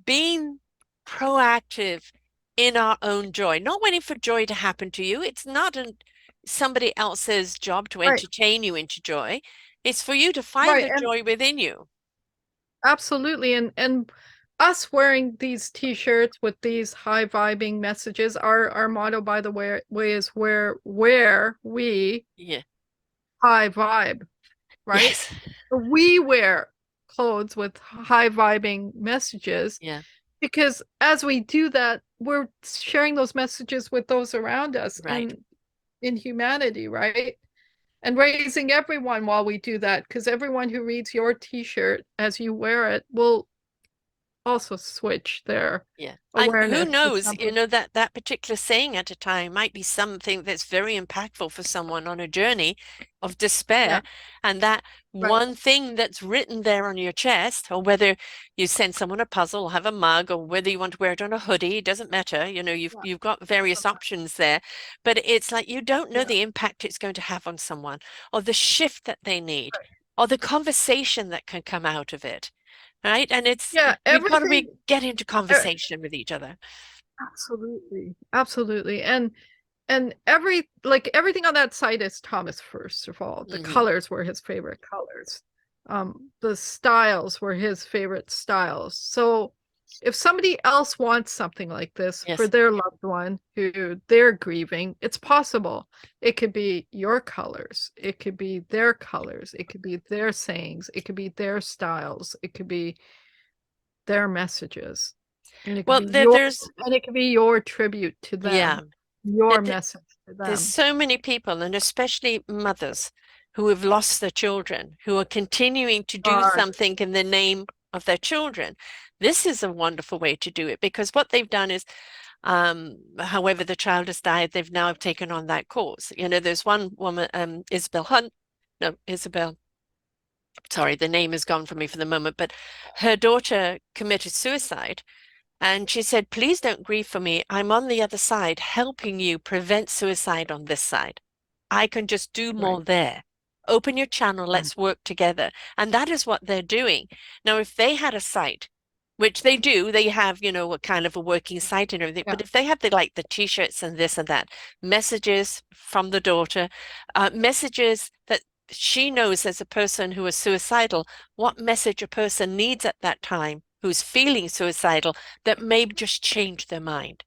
being proactive in our own joy, not waiting for joy to happen to you. It's not somebody else's job to right, entertain you into joy. It's for you to find right. the And joy within you. absolutely. And us wearing these t-shirts with these high vibing messages, our motto, by the way is where we Yeah. high vibe, right? Yes. We wear clothes with high vibing messages Yeah. because as we do that, we're sharing those messages with those around us Right. and in humanity, right? and raising everyone while we do that, because everyone who reads your t-shirt as you wear it will also switch their Yeah. And who awareness to knows, something. that particular saying at a time might be something that's very impactful for someone on a journey of Yeah, despair. And that right. one thing that's written there on your chest, or whether you send someone a puzzle or have a mug, or whether you want to wear it on a hoodie, it doesn't matter. You've Yeah, you've got various options there. But it's like you don't know yeah, the impact it's going to have on someone, or the shift that they need, right. or the conversation that can come out of it. Right. And Yeah, we've got to everything. get into uh, conversation with each other. Absolutely, absolutely. And everything on that site is Thomas. First of all, the Hmm. colors were his favorite colors. The styles were his favorite styles. So if somebody else wants something like this for Yes. their loved one who they're grieving, it's possible. It could be your colors, it could be their colors, it could be their sayings, it could be their styles, it could be their messages. And it could Well, be your there's, and it could be your tribute to yeah, them, your it, message to there's them. so many people, and especially mothers who have lost their children, who are continuing to do Are something in the name of their children. This is a wonderful way to do it because what they've done is, however the child has died, they've now taken on that cause. There's one woman, Isabel Hunt, no, Isabel, sorry, the name has gone from me for the moment, but her daughter committed suicide. And she said, please don't grieve for me. I'm on the other side, helping you prevent suicide on this side. I can just do right. more there. Open your channel, Yeah. let's work together. And that is what they're doing. Now, if they had a site, which they do, they have, a kind of a working site and everything. Yeah. But if they have the t-shirts and this and that, messages from the daughter, messages that she knows as a person who is suicidal, what message a person needs at that time who's feeling suicidal that may just change their mind.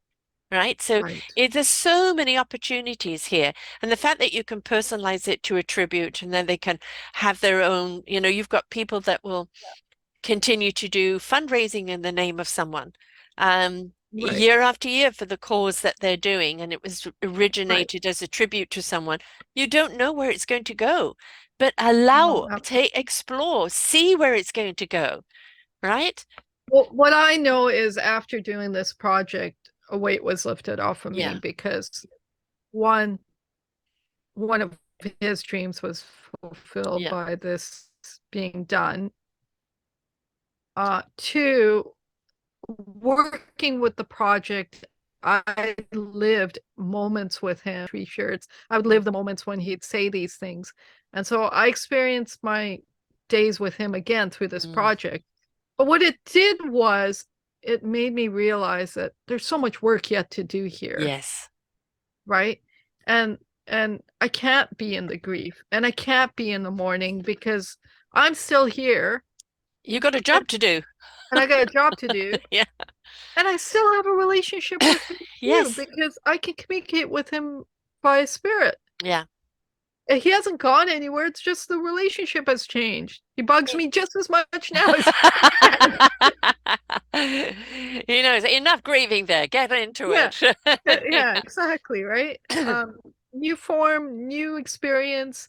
Right. So Right. there's so many opportunities here. And the fact that you can personalize it to a tribute and then they can have their own, you've got people that will continue to do fundraising in the name of someone Right. year after year for the cause that they're doing. And it was Right. originated as a tribute to someone. You don't know where it's going to go, but No, allow, to explore, see where it's going to go. Right. well, what I know is after doing this project, a weight was lifted off of me Yeah. because one one of his dreams was fulfilled Yeah. by this being done. Two, working with the project, I lived moments with him, t-shirts. I would live the moments when he'd say these things. And so I experienced my days with him again through this Mm. project. But what it did was it made me realize that there's so much work yet to do here, Yes. right? And and I can't be in the grief and I can't be in the mourning because I'm still here You got a and, job to do. and I got a job to do. Yeah. And I still have a relationship with him too, Yes. because I can communicate with him by spirit. Yeah. And he hasn't gone anywhere. It's just the relationship has changed. He bugs me just as much now as then. Enough grieving there. Get into Yeah, it. yeah, exactly, right? New form, new experience.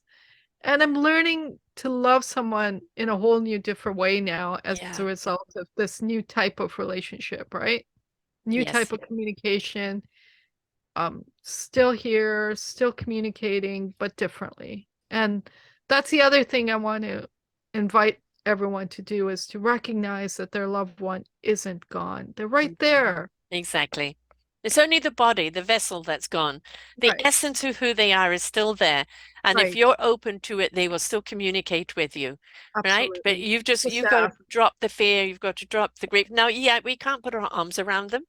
And I'm learning to love someone in a whole new different way now as a Yeah. result of this new type of relationship, right? New type Yes. of communication. Still here, still communicating, but differently. And that's the other thing I want to invite everyone to do is to recognize that their loved one isn't gone. They're right Mhm. there. Exactly. It's only the body, the vessel that's gone. The Right, essence of who they are is still there. And if right. you're open to it, they will still communicate with you. Right? But Absolutely. you've Just got to ask. drop the fear, you've got to drop the grief. Now, yeah, we can't put our arms around them,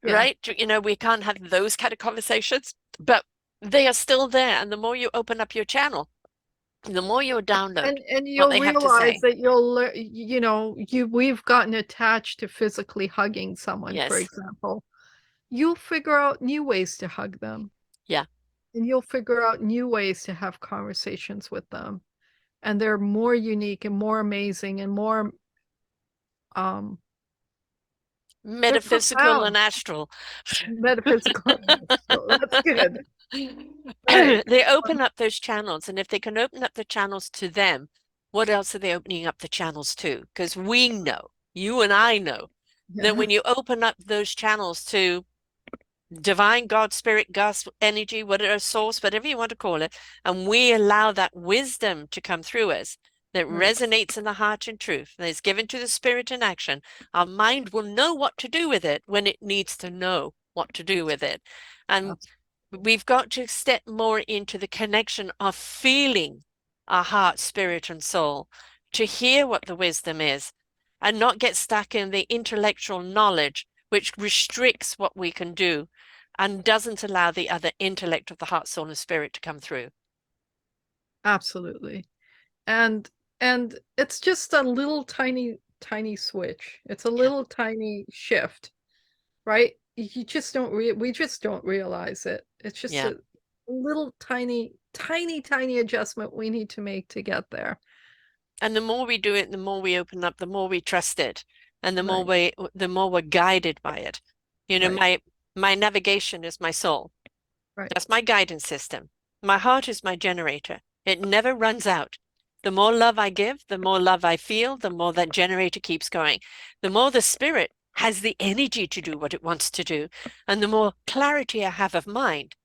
Yeah. right? We can't have those kind of conversations, but they are still there. And the more you open up your channel, the more you download And what you'll they have to realize say. that we've gotten attached to physically hugging someone, for Yes. example. You'll figure out new ways to hug them, Yeah. and you'll figure out new ways to have conversations with them. And they're more unique and more amazing and more um they're Metaphysical and profound. astral. Metaphysical. So that's good. Right. They open up those channels, and if they can open up the channels to them, what else are they opening up the channels to? Because we know, you and I know, that Yeah. when you open up those channels to divine God, spirit, gas, energy, whatever source, whatever you want to call it, and we allow that wisdom to come through us that Right. resonates in the heart and truth, that is given to the spirit in action, our mind will know what to do with it when it needs to know what to do with it. And Absolutely. we've got to step more into the connection of feeling our heart, spirit, and soul to hear what the wisdom is and not get stuck in the intellectual knowledge, which restricts what we can do and doesn't allow the other intellect of the heart, soul, and spirit to come through. Absolutely. And and it's just a little tiny switch. It's a Yeah, little tiny shift, right? You just don't we just don't realize it. It's just yeah. a little tiny adjustment we need to make to get there. And the more we do it, the more we open up, the more we trust it, and Right. the more we're guided by it. You know, Right. my navigation is my soul. Right. That's my guidance system. My heart is my generator. It never runs out. The more love I give, the more love I feel, the more that generator keeps going. The more the spirit has the energy to do what it wants to do, and the more clarity I have of mind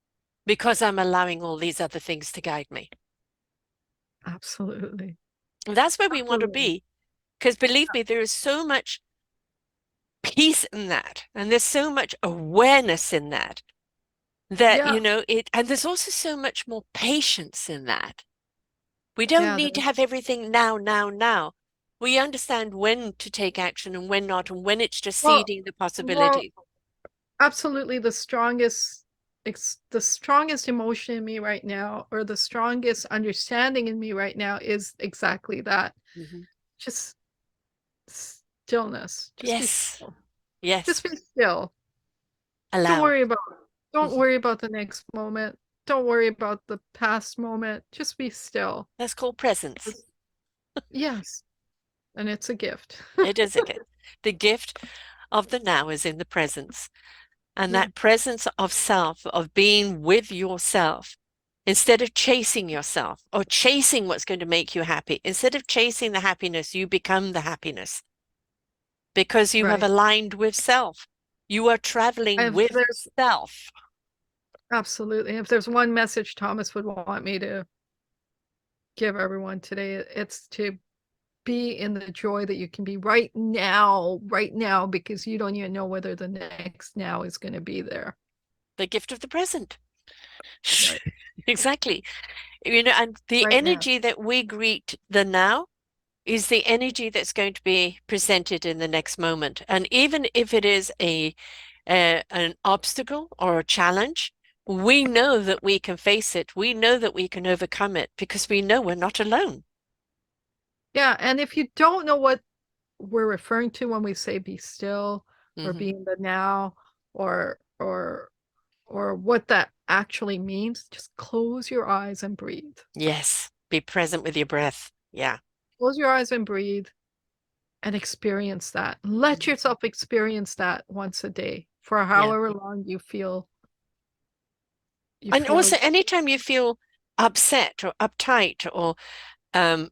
because I'm allowing all these other things to guide me. Absolutely. And that's where we want to Absolutely. be. Because believe me, there is so much peace in that, and there's so much awareness in that, that, Yeah. and there's also so much more patience in that. We don't Yeah. need to have everything now, now, now. We understand when to take action and when not, and when it's just Well, seeding the well, possibility. absolutely the strongest emotion in me right now, or the strongest understanding in me right now, is exactly that. Mhm. Just stillness. Just be Yes, still. yes, Just be still. Don't allow. worry about don't Mhm. worry about the next moment. Don't worry about the past moment. Just be still. That's called presence. Just- Yes. And it's a gift. It is a gift. The gift of the now is in the presence. And Yeah. that presence of self, of being with yourself, instead of chasing yourself or chasing what's going to make you happy, instead of chasing the happiness, you become the happiness because you have Right. aligned with self. You are traveling And if with there's self. absolutely, if there's one message Thomas would want me to give everyone today, it's to be in the joy that you can be right now, because you don't even know whether the next now is going to be there. The gift of the present. Right. Exactly. And the Right now. energy that we greet the now is the energy that's going to be presented in the next moment. And even if it is an obstacle or a challenge, we know that we can face it. We know that we can overcome it because we know we're not alone. Yeah. And if you don't know what we're referring to when we say be still, or Hmm. be in the now, or what that actually means, just close your eyes and breathe. Yes, be present with your breath. Yeah. Close your eyes and breathe, and experience that. Let Mhm. yourself experience that once a day for Yeah. however long you And feel also, anytime you feel upset or uptight or um,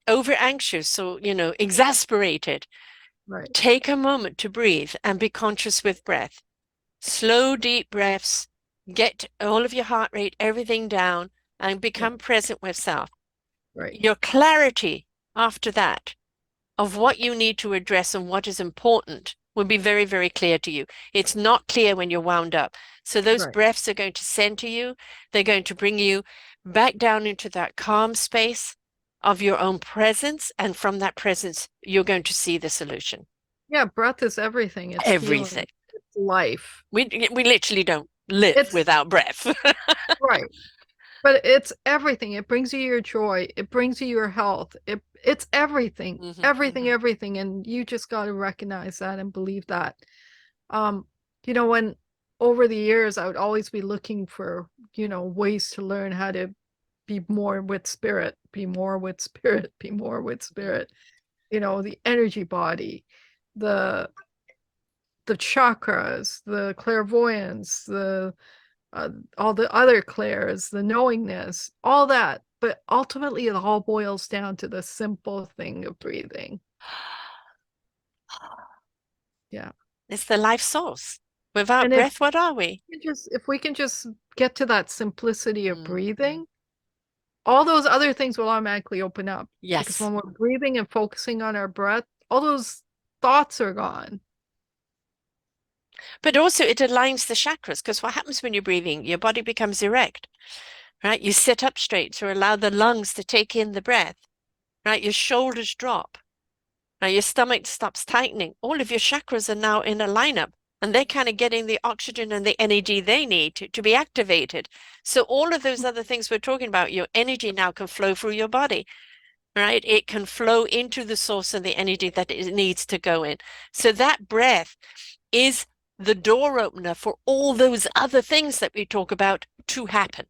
over anxious or, exasperated, right. take a moment to breathe and be conscious with breath. Slow, deep breaths, get all of your heart rate, everything down, and Yeah. become present with self. Right. Your clarity after that of what you need to address and what is important will be very, very clear to you. It's not clear when you're wound up. So those Right. breaths are going to center you. They're going to bring you back down into that calm space of your own presence. And from that presence, you're going to see the solution. Yeah, breath is everything. It's Everything. healing. It's life. We literally don't live It's without breath. right. But it's everything. It brings you your joy. It brings you your health. It's everything. Hmm. Everything, everything. And you just got to recognize that and believe that. Um, when over the years I would always be looking for, ways to learn how to be more with spirit, be more with spirit, be more with spirit. The energy body, the the chakras, the clairvoyance, the all the other clairs, the knowingness, all that. But ultimately, it all boils down to the simple thing of breathing. Yeah. It's the life source. Without And breath, what are we? if we can just get to that simplicity of Mm. breathing, all those other things will automatically open up. Because Yes. when we're breathing and focusing on our breath, all those thoughts are gone. But also it aligns the chakras because what happens when you're breathing? Your body becomes erect, right? You sit up straight to allow the lungs to take in the breath, right? Your shoulders drop, right? Your stomach stops tightening. All of your chakras are now in a lineup and they're kind of getting the oxygen and the energy they need to be activated. So all of those other things we're talking about, your energy now can flow through your body, right? It can flow into the source of the energy that it needs to go in. So that breath is the door opener for all those other things that we talk about to happen.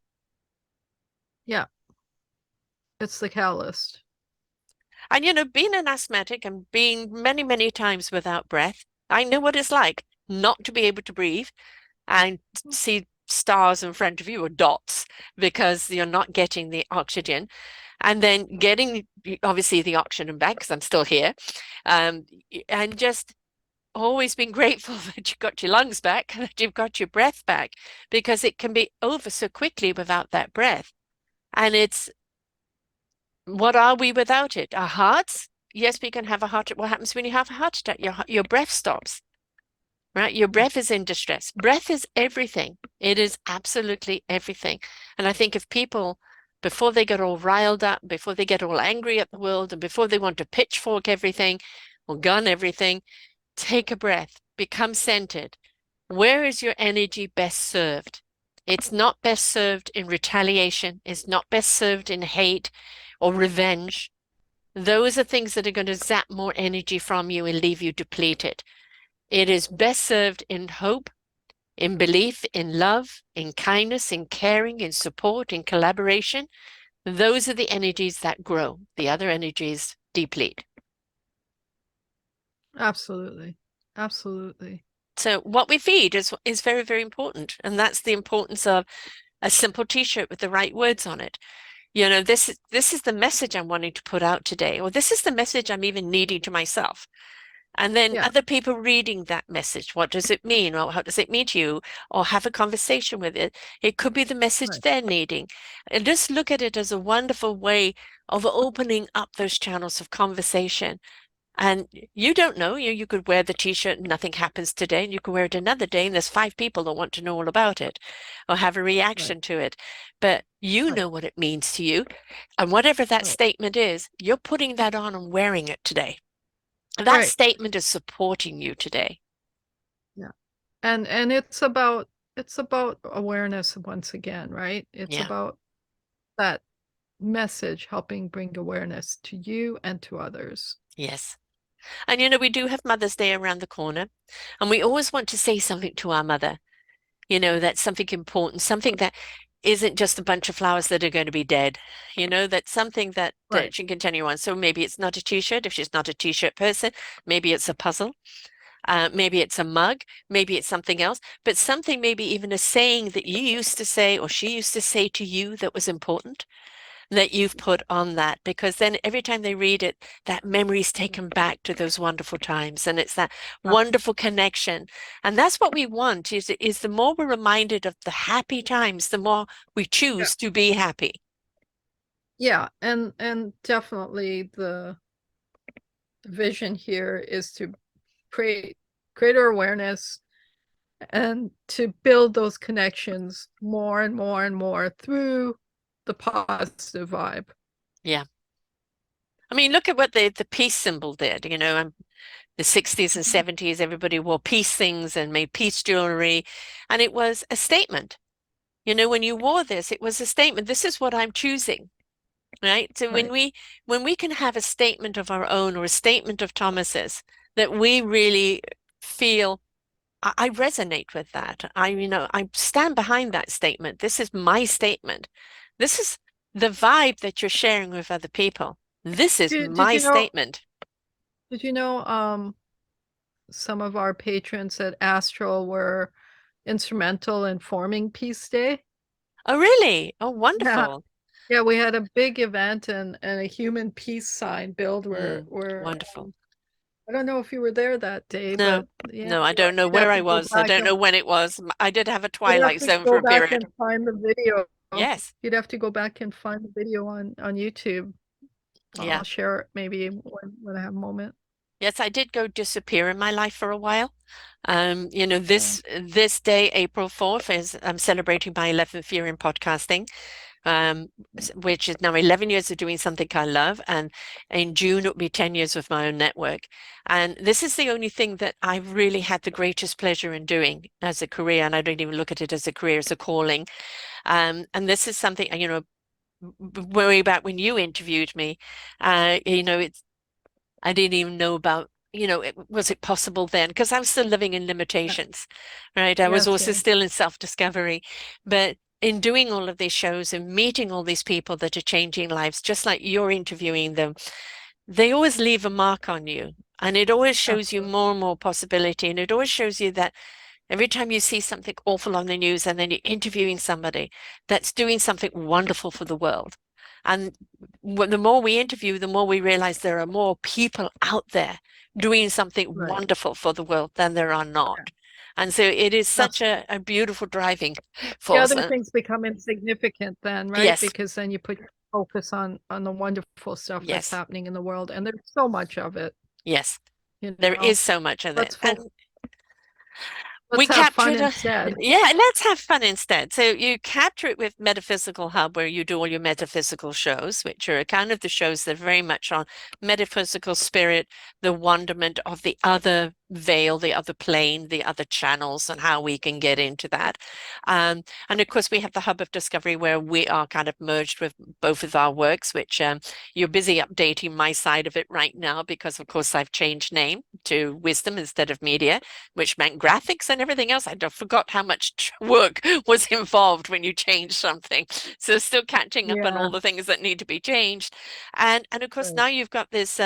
Yeah, it's the catalyst. And, you know, being an asthmatic and being many, many times without breath, I know what it's like not to be able to breathe and see stars in front of you or dots because you're not getting the oxygen. And then getting, obviously, the oxygen back because I'm still here. Um, and just always been grateful that you've got your lungs back, that you've got your breath back, because it can be over so quickly without that breath. And it's what are we without it? Our hearts? Yes, we can have a heart. What happens when you have a heart attack? Your breath stops, right? Your breath is in distress. Breath is everything. It is absolutely everything. And I think if people, before they get all riled up, before they get all angry at the world, and before they want to pitchfork everything or gun everything, take a breath, become centered. Where is your energy best served? It's not best served in retaliation. It's not best served in hate or revenge. Those are things that are going to zap more energy from you and leave you depleted. It is best served in hope, in belief, in love, in kindness, in caring, in support, in collaboration. Those are the energies that grow. The other energies deplete. Absolutely. Absolutely. So what we feed is very, very important. And that's the importance of a simple t-shirt with the right words on it. You know, this is the message I'm wanting to put out today, or this is the message I'm even needing to myself. And then Yeah. other people reading that message, what does it mean? Or how does it mean to you? Or have a conversation with it. It could be the message Right. they're needing. And just look at it as a wonderful way of opening up those channels of conversation. And you don't know, you could wear the t-shirt and nothing happens today, and you could wear it another day, and there's 5 people that want to know all about it or have a Right. reaction to it. But you Right. know what it means to you. And whatever that Right. statement is, you're putting that on and wearing it today. That Right. statement is supporting you today. Yeah. And it's about awareness once again, right? It's Yeah. about that message helping bring awareness to you and to others. Yes. And you know, we do have Mother's Day around the corner, and we always want to say something to our mother. You know, that's something important, something that isn't just a bunch of flowers that are going to be dead. You know, that's something that Right. she can continue on. So maybe it's not a t-shirt if she's not a t-shirt person. Maybe it's a puzzle. Maybe it's a mug. Maybe it's something else. But something, maybe even a saying that you used to say or she used to say to you that was important that you've put on that, because then every time they read it, that memory is taken back to those wonderful times, and it's that wonderful connection. And that's what we want is the more we're reminded of the happy times, the more we Yeah. choose to be happy. Yeah. And definitely the vision here is to create greater awareness and to build those connections more and more and more through the positive vibe. Yeah. I mean, look at what the peace symbol did, you know, the 60s and 70s, everybody wore peace things and made peace jewelry. And it was a statement. You know, when you wore this, it was a statement. This is what I'm choosing. Right. So Right. when we can have a statement of our own or a statement of Thomas's that we really feel, I resonate with that. I stand behind that statement. This is my statement. This is the vibe that you're sharing with other people. This is Did my you know statement. did you know some of our patrons at Astral were instrumental in forming Peace Day. Oh, really? Oh, Yeah. wonderful. Yeah, we had a big event and a human peace sign build where Wonderful. I don't know if you were there that day, No, but yeah, no, I don't know you'd where have I to go was. I back don't know and when it was. I did have a you'd have twilight to zone for go a back period. and find the video. Yes. You'd have to go back and find the video on YouTube. Yeah. I'll share it maybe when I have a moment. Yes, I did go disappear in my life for a while. You know, Yeah. this day, April 4th, is I'm celebrating my 11th year in podcasting, which is now 11 years of doing something I love. And in June, it'll be 10 years with my own network. And this is the only thing that I've really had the greatest pleasure in doing as a career. And I don't even look at it as a career, as a calling. And this is something, you know, way back when you interviewed me, you know, I didn't even know about, you know, was it possible then? Because I was still living in limitations, right? I was Yes, also yes. still in self-discovery. But in doing all of these shows and meeting all these people that are changing lives, just like you're interviewing them, they always leave a mark on you. And it always shows you Absolutely. more and more possibility. And it always shows you that every time you see something awful on the news and then you're interviewing somebody that's doing something wonderful for the world. And the more we interview, the more we realize there are more people out there doing something Right. wonderful for the world than there are Yeah. not. And so it is such Absolutely. a beautiful driving The force. other things become insignificant then, right? Yes, Because then you put your focus on the wonderful stuff that's yes, happening in the world, and there's so much of it, yes. you There know. is so much of it. Let's focus. And we Let's have fun captured instead. yeah, let's have fun instead. So you capture it with Metaphysical Hub, where you do all your metaphysical shows, which are kind of the shows that are very much on metaphysical spirit, the wonderment of the other veil, the other plane, the other channels, and how we can get into that. And of course, we have the Hub of Discovery, where we are kind of merged with both of our works, which you're busy updating my side of it right now, because of course I've changed name to Wisdom instead of Media, which meant graphics and everything else. I forgot how much work was involved when you change something. So still catching up on Yeah, all the things that need to be changed. And of course, right. now you've got this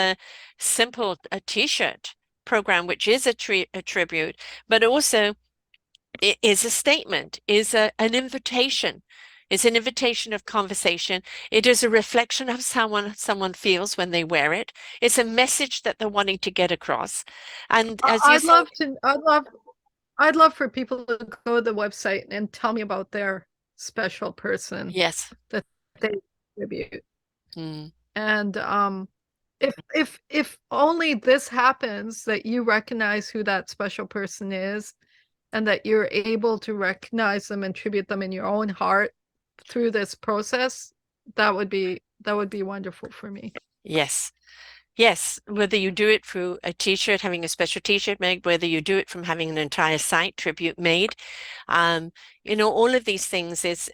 simple T-shirt program, which is a tribute, but also it is a statement, is an invitation. It's an invitation of conversation. It is a reflection of someone feels when they wear it. It's a message that they're wanting to get across. And as you I'd say, love to. I'd love for people to go to the website and tell me about their special person yes. that they tribute. Mm. And if only this happens, that you recognize who that special person is, and that you're able to recognize them and tribute them in your own heart through this process, that would be wonderful for me. Yes. Yes, whether you do it through a t-shirt, having a special t-shirt made, whether you do it from having an entire site tribute made, um, you know, all of these things is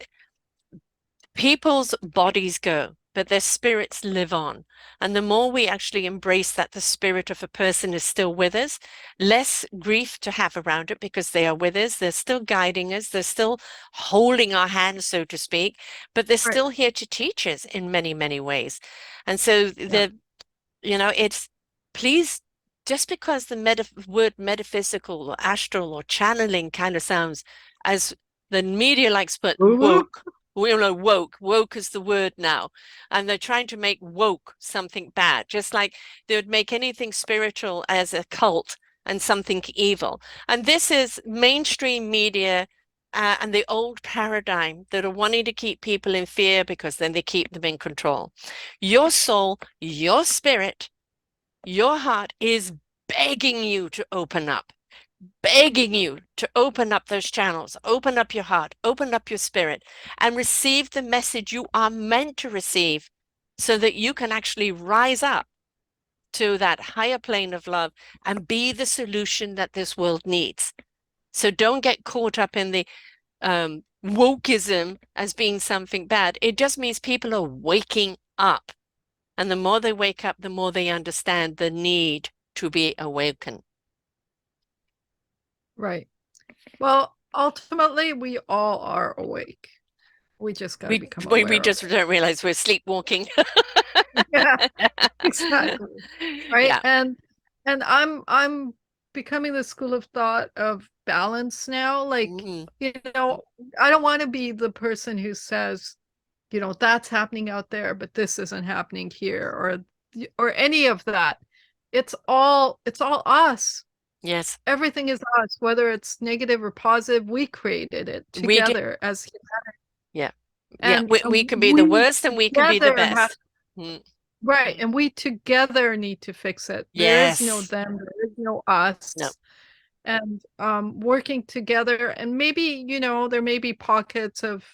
people's bodies go, but their spirits live on. And the more we actually embrace that the spirit of a person is still with us, less grief to have around it, because they are with us, they're still guiding us, they're still holding our hands, so to speak, but they're Right. still here to teach us in many, many ways. And so Yeah. you know, it's please, just because the word metaphysical or astral or channeling kind of sounds, as the media likes to put, Woo-woo. woke. We all know woke. Woke is the word now. And they're trying to make woke something bad, just like they would make anything spiritual as a cult and something evil. And this is mainstream media and the old paradigm that are wanting to keep people in fear, because then they keep them in control. Your soul, your spirit, your heart is begging you to open up, begging you to open up those channels, open up your heart, open up your spirit, and receive the message you are meant to receive, so that you can actually rise up to that higher plane of love and be the solution that this world needs. So don't get caught up in the wokeism as being something bad. It just means people are waking up. And the more they wake up, the more they understand the need to be awakened. Right. Well, ultimately, we all are awake. We just got to become We aware of just it. don't realize we're sleepwalking. Yeah, exactly. Right. Yeah. And I'm becoming the school of thought of balance now. Like, Mm, you know, I don't want to be the person who says, you know, that's happening out there, but this isn't happening here, or any of that. It's all us. yes, Everything is us, whether it's negative or positive. We created it we do. together as Yeah. Yeah. and We can be the we worst and we can be the together have best. Mm, right, and we together need to fix it. There is no yes. them, there is no No. us. And working together, and maybe, you know, there may be pockets of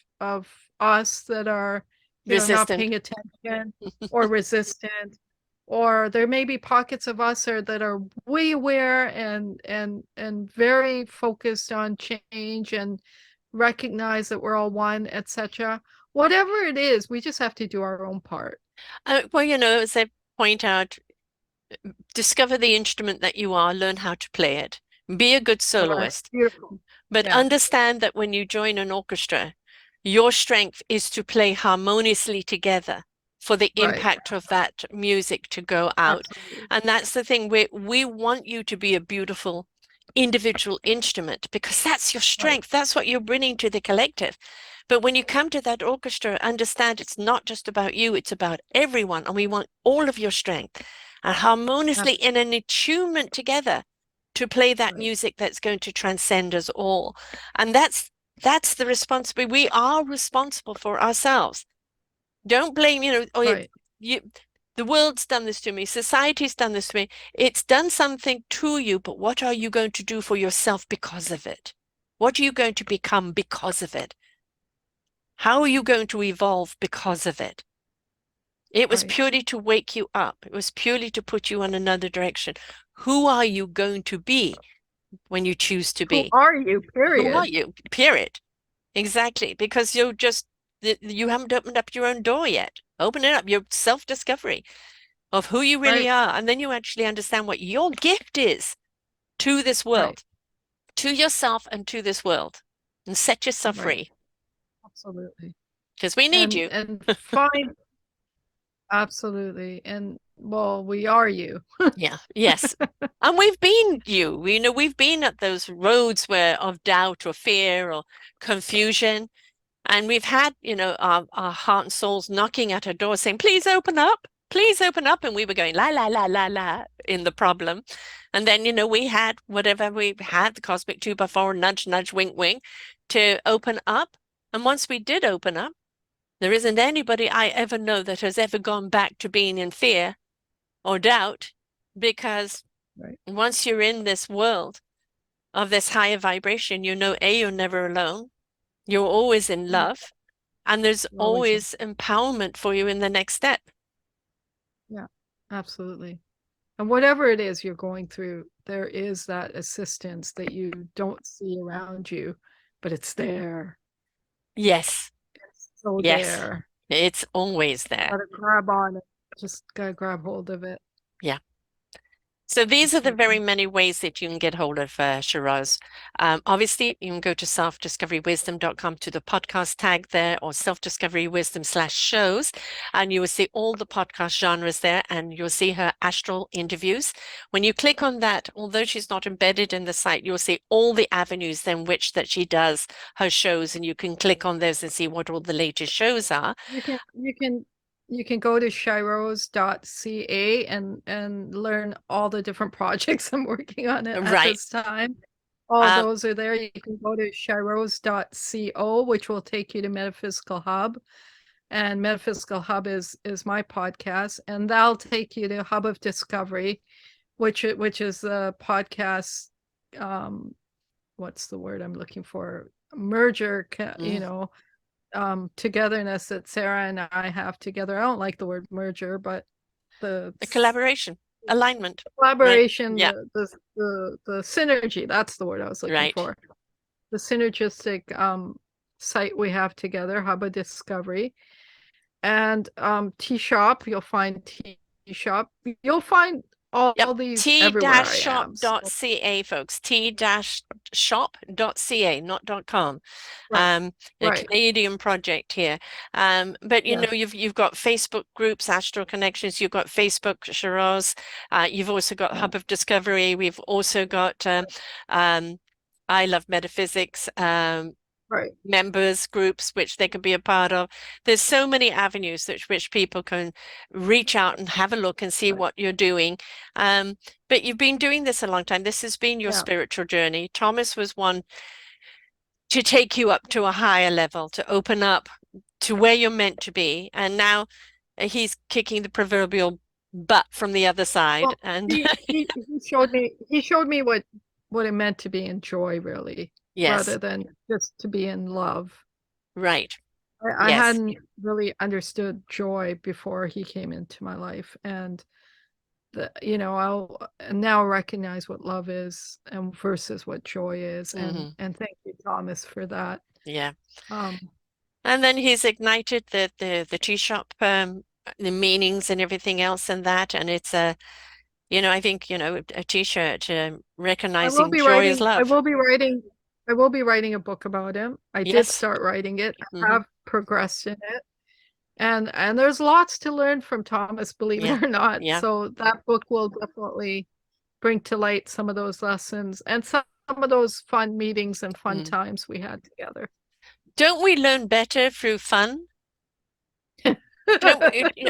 us that are, you know, not Resistant. paying attention or resistant, or there may be pockets of us that are way aware and very focused on change and recognize that we're all one, etc. Whatever it is, we just have to do our own part. Well, as I point out, discover the instrument that you are, learn how to play it. Be a good Right. soloist. Beautiful. But Yeah. understand that when you join an orchestra, your strength is to play harmoniously together for the Right. impact of that music to go out. Absolutely. And that's the thing. We want you to be a beautiful individual instrument because that's your Right. strength. That's what you're bringing to the collective. But when you come to that orchestra, understand it's not just about you, it's about everyone. And we want all of your strength and harmoniously in an attunement together to play that Right. music that's going to transcend us all. And that's the responsibility. We are responsible for ourselves. Don't blame, oh, Right. you, the world's done this to me, society's done this to me. It's done something to you, but what are you going to do for yourself because of it? What are you going to become because of it? How are you going to evolve because of it? It was Right. purely to wake you up. It was purely to put you on another direction. Who are you going to be when you choose to Who be? are you? Who are Period. you? Period. Exactly. Because you haven't opened up your own door yet. Open it up, your self-discovery of who you really Right. are. And then you actually understand what your gift is to this Right. world, to yourself and to this world. And set yourself Right. free. Absolutely. Because we need And you. find absolutely. And well, we are you. Yeah, yes. And we've been you. We've been at those roads where of doubt or fear or confusion. And we've had, our heart and souls knocking at our door saying, please open up, please open up. And we were going, la, la, la, la, la, in the problem. And then, we had whatever we had, the cosmic 2x4, nudge, nudge, wink, wink, to open up. And once we did open up, there isn't anybody I ever know that has ever gone back to being in fear or doubt, because Right. once you're in this world of this higher vibration, you're never alone. You're always in Yeah. love, and there's Always. always empowerment for you in the next step. Yeah. Absolutely. And whatever it is you're going through, there is that assistance that you don't see around you, but it's there. Yes, It's so yes, there. it's always there. Gotta grab on it. Just gotta grab hold of it. Yeah. So these are the very Absolutely. many ways that you can get hold of Shiraz. Obviously, you can go to selfdiscoverywisdom.com to the podcast tag there, or self-discovery-wisdom/shows, and you will see all the podcast genres there, and you'll see her astral interviews. When you click on that, although she's not embedded in the site, you'll see all the avenues in which that she does her shows, and you can click on those and see what all the latest shows are. You can go to Shahiroz.ca and learn all the different projects I'm working on at Right. this time. All Um, those are there. You can go to Shahiroz.co, which will take you to Metaphysical Hub. And Metaphysical Hub is my podcast, and that'll take you to Hub of Discovery, which is the podcast. What's the word I'm looking for? Merger, mm, togetherness that Sarah and I have together. I don't like the word merger, but the a collaboration, alignment, right? collaboration, Yeah, the synergy, that's the word I was looking right. for. The synergistic site we have together, Hub of Discovery. And T-Shop, you'll find T-Shop. You'll find all these everywhere I am. T-shop.ca, folks. T-shop.ca, not .com. Right. A Canadian project here. But you know, you've got Facebook groups, Astral Connections, you've got Facebook, Shahiroz, you've also got Hub of Discovery, we've also got I Love Metaphysics, members groups which they can be a part of. There's so many avenues which people can reach out and have a look and see what you're doing. But you've been doing this a long time. This has been your spiritual journey. Thomas was one to take you up to a higher level, to open up to where you're meant to be. And now he's kicking the proverbial butt from the other side. Well, and he showed me what it meant to be in joy, really, rather than just to be in love. Right. I hadn't really understood joy before he came into my life, and I'll now recognize what love is and versus what joy is, and thank you, Thomas, for that. Yeah. And then he's ignited the T-shop, the meanings and everything else and that, and it's I think a T-shirt recognizing joy is love. I will be writing a book about him. I did start writing it. I have progressed in it. And there's lots to learn from Thomas, believe it or not. So that book will definitely bring to light some of those lessons and some of those fun meetings and fun times we had together. Don't we learn better through fun?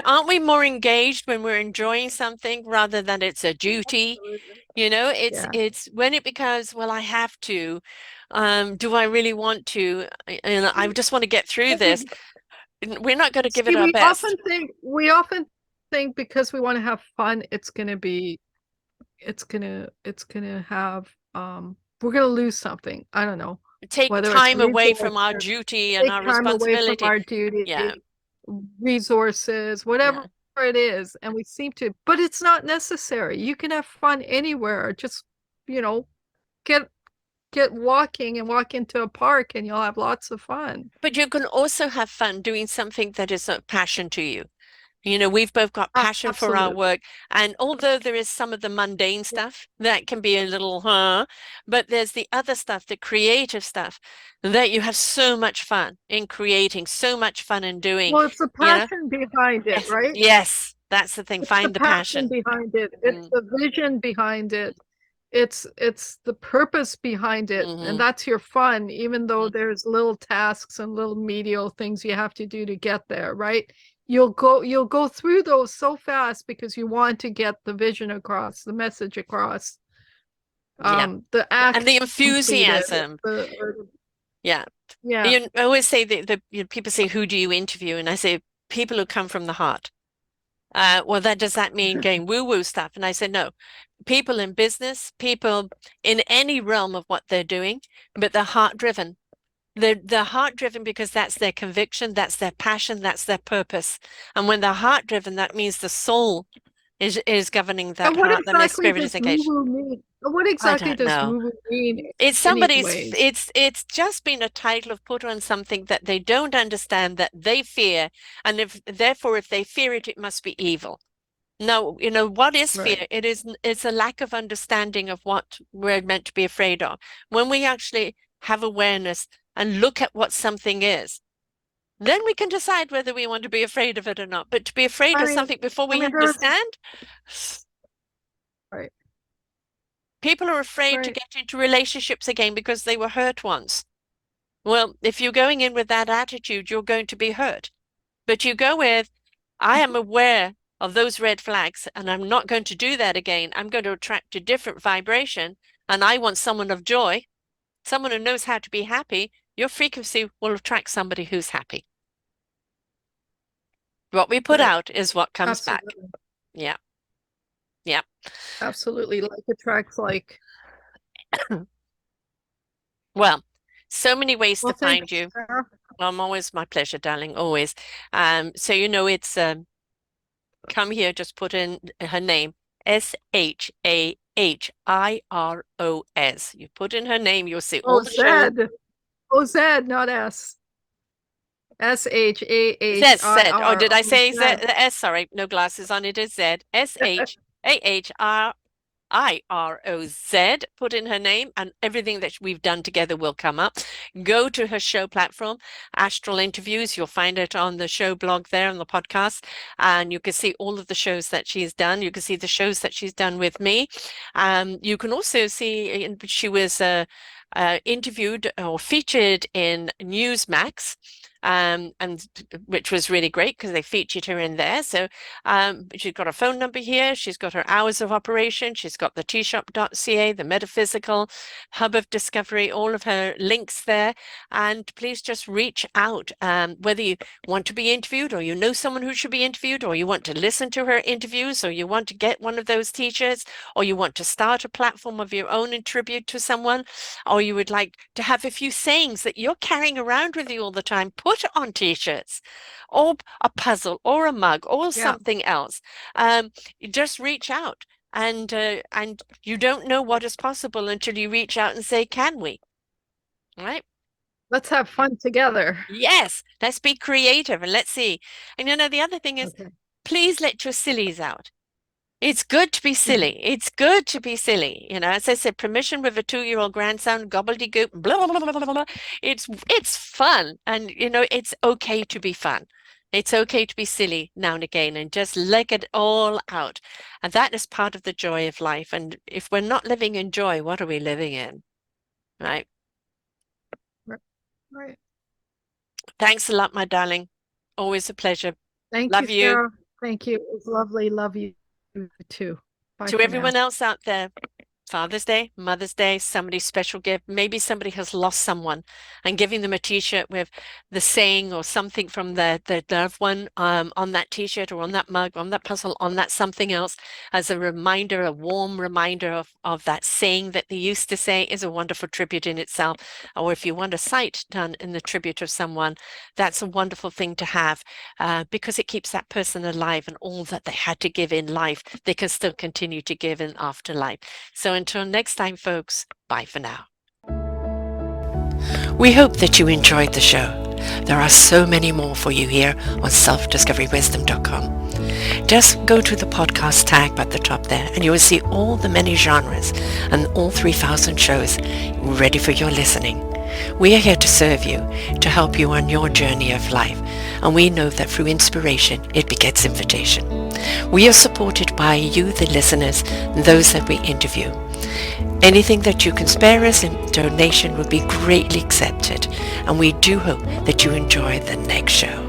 Aren't we more engaged when we're enjoying something rather than it's a duty? It's when it becomes, well, I have to. Do I really want to? And I just want to get through this. We're not going to give it our best. We often think because we want to have fun, we're going to lose something. I don't know. Take time away from our duty and our responsibility. Resources, whatever it is. And we seem to, but it's not necessary. You can have fun anywhere. Just, get walking and walk into a park and you'll have lots of fun. But you can also have fun doing something that is a passion to you. We've both got passion for our work. And although there is some of the mundane stuff that can be a little, but there's the other stuff, the creative stuff, that you have so much fun in creating, so much fun in doing. Well, it's the passion behind it, right? Yes, that's the thing. Find the passion behind it. It's the vision behind it. It's the purpose behind it. And that's your fun, even though there's little tasks and little medial things you have to do to get there, right? You'll go through those so fast because you want to get the vision across, the message across, the act and the enthusiasm. I always say that people say, who do you interview? And I say, people who come from the heart. Well, does that mean going woo-woo stuff? And I said, no, people in business, people in any realm of what they're doing, but they're heart-driven. They're heart-driven because that's their conviction, that's their passion, that's their purpose. And when they're heart-driven, that means the soul is governing that heart, and their spirit is engaged. What exactly does woo-woo mean? It's somebody's, it's just been a title of put on something that they don't understand, that they fear, and therefore if they fear it, it must be evil. No, what is fear? It's a lack of understanding of what we're meant to be afraid of. When we actually have awareness and look at what something is, then we can decide whether we want to be afraid of it or not. But to be afraid of something before we understand, people are afraid to get into relationships again because they were hurt once. Well, if you're going in with that attitude, you're going to be hurt. But you go with, I am aware of those red flags, and I'm not going to do that again. I'm going to attract a different vibration, and I want someone of joy, someone who knows how to be happy. Your frequency will attract somebody who's happy. What we put out is what comes back. Yeah. Absolutely. Like attracts like. Well, so many ways to find you. Well, always my pleasure, darling, always. So it's come here, just put in her name, Shahiroz. You put in her name, you'll see all the shows. Z, not S. Shahiroz. Z. Oh, did I say Z? S, sorry, no glasses on, it is Z. Shahiroz. Put in her name and everything that we've done together will come up. Go to her show platform, Astral Interviews. You'll find it on the show blog there on the podcast. And you can see all of the shows that she's done. You can see the shows that she's done with me. You can also see she was interviewed or featured in Newsmax. And which was really great because they featured her in there. So she's got a phone number here. She's got her hours of operation. She's got the T-Shop.ca, the Metaphysical Hub of Discovery, all of her links there. And please just reach out, whether you want to be interviewed or you know someone who should be interviewed, or you want to listen to her interviews, or you want to get one of those t-shirts, or you want to start a platform of your own in tribute to someone, or you would like to have a few sayings that you're carrying around with you all the time, put on t-shirts or a puzzle or a mug or something else. Just reach out, and you don't know what is possible until you reach out and say, can we? Right? Let's have fun together. Yes, let's be creative and let's see. And the other thing is, please let your sillies out. It's good to be silly. It's good to be silly. As I said, permission with a 2-year-old grandson, gobbledygook, blah, blah, blah, blah, blah. It's fun. And, it's okay to be fun. It's okay to be silly now and again and just let it all out. And that is part of the joy of life. And if we're not living in joy, what are we living in? Right? Right. Thanks a lot, my darling. Always a pleasure. Love you, Sarah. Thank you. It was lovely. Love you too. Bye to everyone else out there, Father's Day, Mother's Day, somebody's special gift. Maybe somebody has lost someone, and giving them a t-shirt with the saying or something from their loved one on that t-shirt or on that mug, on that puzzle, on that something else, as a reminder, a warm reminder of that saying that they used to say, is a wonderful tribute in itself. Or if you want a site done in the tribute of someone, that's a wonderful thing to have, because it keeps that person alive, and all that they had to give in life, they can still continue to give in afterlife. So until next time, folks, bye for now. We hope that you enjoyed the show. There are so many more for you here on selfdiscoverywisdom.com. Just go to the podcast tab at the top there and you will see all the many genres and all 3,000 shows ready for your listening. We are here to serve you, to help you on your journey of life, and we know that through inspiration it begets invitation. We are supported by you, the listeners, and those that we interview. Anything that you can spare us in donation would be greatly accepted, and we do hope that you enjoy the next show.